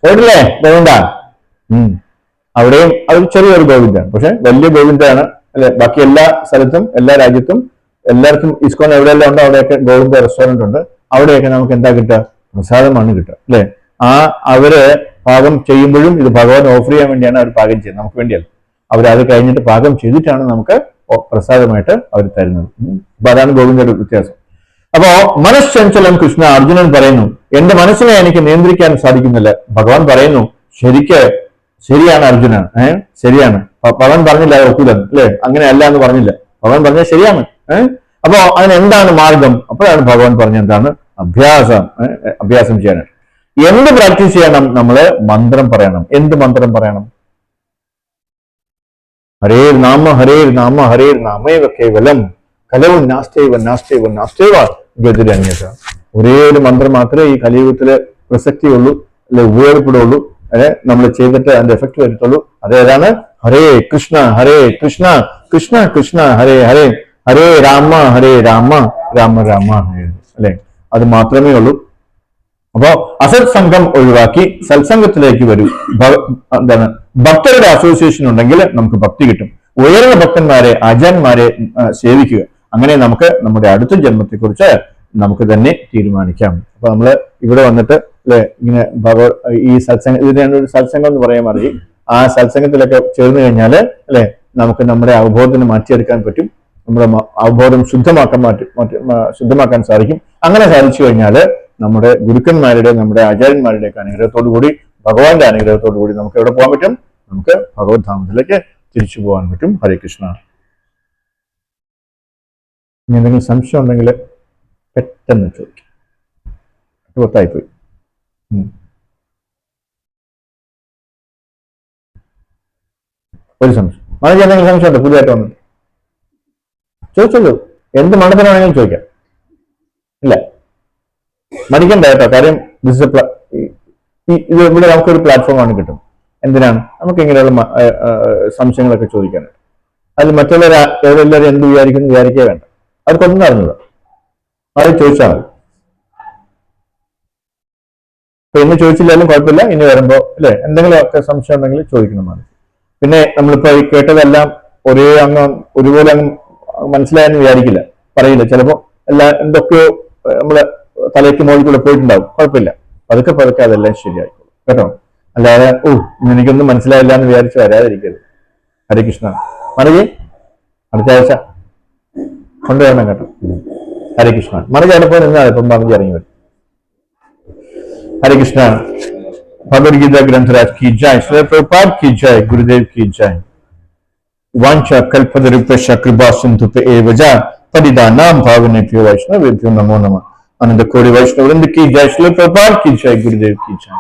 പോയിട്ടില്ലേ ഗോവിന്ദ? അവിടെയും അത് ചെറിയൊരു ഗോവിന്ദാണ്, പക്ഷെ വലിയ ഗോവിന്ദാണ് അല്ലെ. ബാക്കി എല്ലാ സ്ഥലത്തും എല്ലാ രാജ്യത്തും എല്ലാവർക്കും ഇസ്കോൺ എവിടെയെല്ലാം ഉണ്ടോ അവിടെയൊക്കെ ഗോവിന്ദ റെസ്റ്റോറന്റ് ഉണ്ട്. അവിടെയൊക്കെ നമുക്ക് എന്താ കിട്ടുക? പ്രസാദമാണ് കിട്ടുക അല്ലെ. അവര് പാകം ചെയ്യുമ്പോഴും ഇത് ഭഗവാൻ ഓഫർ ചെയ്യാൻ വേണ്ടിയാണ് അവർ പാകം ചെയ്യുന്നത്, നമുക്ക് വേണ്ടിയല്ല. അവരത് കഴിഞ്ഞിട്ട് പാകം ചെയ്തിട്ടാണ് നമുക്ക് പ്രസാദമായിട്ട് അവർ തരുന്നത്. അപ്പൊ അതാണ് ഗോവിന്ദയുടെ വ്യത്യാസം. അപ്പോ മനഃചഞ്ചലം കൃഷ്ണ അർജുനൻ പറയുന്നു, എന്റെ മനസ്സിനെ എനിക്ക് നിയന്ത്രിക്കാൻ സാധിക്കുന്നില്ല. ഭഗവാൻ പറയുന്നു, ശരിയാണ് അർജുന, ശരിയാണ്. ഭഗവാൻ പറഞ്ഞില്ല ഒക്കൂലെന്ന് അല്ലെ, അങ്ങനെ അല്ല എന്ന് പറഞ്ഞില്ല. ഭഗവാൻ പറഞ്ഞത് ശരിയാണ്. അപ്പോ അതിനെന്താണ് മാർഗം? അപ്പോഴാണ് ഭഗവാൻ പറഞ്ഞ എന്താണ്? അഭ്യാസം ചെയ്യാനാണ്. എന്ത് പ്രാക്ടീസ് ചെയ്യണം? നമ്മള് മന്ത്രം പറയണം. എന്ത് മന്ത്രം പറയണം? ഹരേ നാമ ഹരേ നാമ ഹരേ നാമേവ കേവലം കലവും നാസ്തൈവ ഗതിരന്യത. ഒരേ ഒരു മന്ത്രം മാത്രമേ ഈ കലിയുഗത്തില് പ്രസക്തിയുള്ളൂ, അല്ലെ ഉപയോഗപ്പെടുള്ളൂ, നമ്മൾ ചെയ്തിട്ട് അതിന്റെ എഫക്ട് വരത്തുള്ളൂ. അതേതാണ്? ഹരേ കൃഷ്ണ കൃഷ്ണ കൃഷ്ണ ഹരേ ഹരേ, ഹരേ രാമ രാമ രാമ ഹരേ, അല്ലെ. അത് മാത്രമേ ഉള്ളൂ. അപ്പോ അസത് സംഘം ഒഴിവാക്കി സത്സംഗത്തിലേക്ക് വരൂ. എന്താണ്? ഭക്തരുടെ അസോസിയേഷൻ ഉണ്ടെങ്കിൽ നമുക്ക് ഭക്തി കിട്ടും. ഉയർന്ന ഭക്തന്മാരെ, ആചാര്യന്മാരെ സേവിക്കുക. അങ്ങനെ നമുക്ക് നമ്മുടെ അടുത്ത ജന്മത്തെക്കുറിച്ച് നമുക്ക് തന്നെ തീരുമാനിക്കാം. അപ്പൊ നമ്മള് ഇവിടെ വന്നിട്ട് അല്ലെ ഇങ്ങനെ ഈ സത്സംഗം, ഇതിനാണ് ഒരു സത്സംഗം എന്ന് പറയാൻ മതി. ആ സത്സംഗത്തിലൊക്കെ ചേർന്ന് കഴിഞ്ഞാല് അല്ലെ നമുക്ക് നമ്മുടെ അവബോധത്തിന് മാറ്റിയെടുക്കാൻ പറ്റും. നമ്മുടെ അവബോധം ശുദ്ധമാക്കാൻ സാധിക്കും. അങ്ങനെ സാധിച്ചു കഴിഞ്ഞാല് നമ്മുടെ ഗുരുക്കന്മാരുടെ, നമ്മുടെ ആചാര്യന്മാരുടെ ഒക്കെ അനുഗ്രഹത്തോടു കൂടി, ഭഗവാന്റെ അനുഗ്രഹത്തോടു കൂടി നമുക്ക് എവിടെ പോകാൻ പറ്റും? നമുക്ക് ഭഗവത് ധാമത്തിലേക്ക് തിരിച്ചു പോകാൻ പറ്റും. ഹരേ കൃഷ്ണ. ഇനി എന്തെങ്കിലും സംശയം ഉണ്ടെങ്കിൽ പെട്ടെന്ന് ചോദിക്കും. ഒത്തായിപ്പോയി. ഒരു സംശയം മനസ്സിൽ എന്തെങ്കിലും സംശയം ഉണ്ടോ? പുതിയതായിട്ട് വന്നിട്ട് ചോദിച്ചോളൂ. എന്ത് മണ്ഡലമാണെങ്കിലും ചോദിക്കാം. ഇല്ല, മടിക്കണ്ട കേട്ടോ. കാര്യം ഇത് ഇവിടെ നമുക്കൊരു പ്ലാറ്റ്ഫോമാണ് കിട്ടും. എന്തിനാണ്? നമുക്ക് ഇങ്ങനെയുള്ള സംശയങ്ങളൊക്കെ ചോദിക്കാനായിട്ട്. അതിൽ മറ്റുള്ളവരെല്ലാവരും എന്ത് വിചാരിക്കുക വേണ്ട. അവർക്കൊന്നും അറിഞ്ഞൂടാ, അത് ചോദിച്ചാൽ മതി. ഇപ്പൊ ഇന്ന് ചോദിച്ചില്ലാലും കുഴപ്പമില്ല, ഇനി വരുമ്പോ അല്ലെ എന്തെങ്കിലും ഒക്കെ സംശയം ഉണ്ടെങ്കിൽ ചോദിക്കണം. പിന്നെ നമ്മളിപ്പോ ഈ കേട്ടതെല്ലാം ഒരുപോലെ അങ്ങ് മനസ്സിലായെന്ന് വിചാരിക്കില്ല, പറയില്ല. ചിലപ്പോ എന്തൊക്കെയോ നമ്മള് തലയ്ക്ക് മുകളിൽ കൂടെ പോയിട്ടുണ്ടാവും. കുഴപ്പമില്ല, പതുക്കെ അതെല്ലാം ശരിയായിക്കോളും കേട്ടോ. അല്ലാതെ എനിക്കൊന്നും മനസ്സിലായില്ല എന്ന് വിചാരിച്ച് വരാതിരിക്കരുത്. ഹരേ കൃഷ്ണ. മനജി അടുത്ത ആഴ്ച കൊണ്ടുവരണം കേട്ടോ. ഹരേ കൃഷ്ണ. മനജി അടുപ്പോൾ നിന്നാണ് ഇപ്പം മനജി ഇറങ്ങി വരും. ഹരേ കൃഷ്ണ. ഭഗവത്ഗീത ഗ്രന്ഥരാജ് की जय, श्री प्रभुपाद की जय, गुरुदेव की जय. वांछा कल्पतरुभ्यश्च कृपा सिन्धु एव च पतितानां पावनेभ्यो वैष्णवेभ्यो नमो नमः. आनंद कोटि वैष्णव वृंद की जय, श्री प्रभुपाद की जय, गुरुदेव की जय.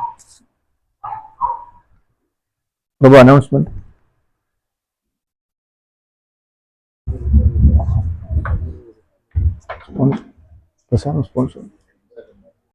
प्रभु अनाउंसमेंट. स्पॉन्सर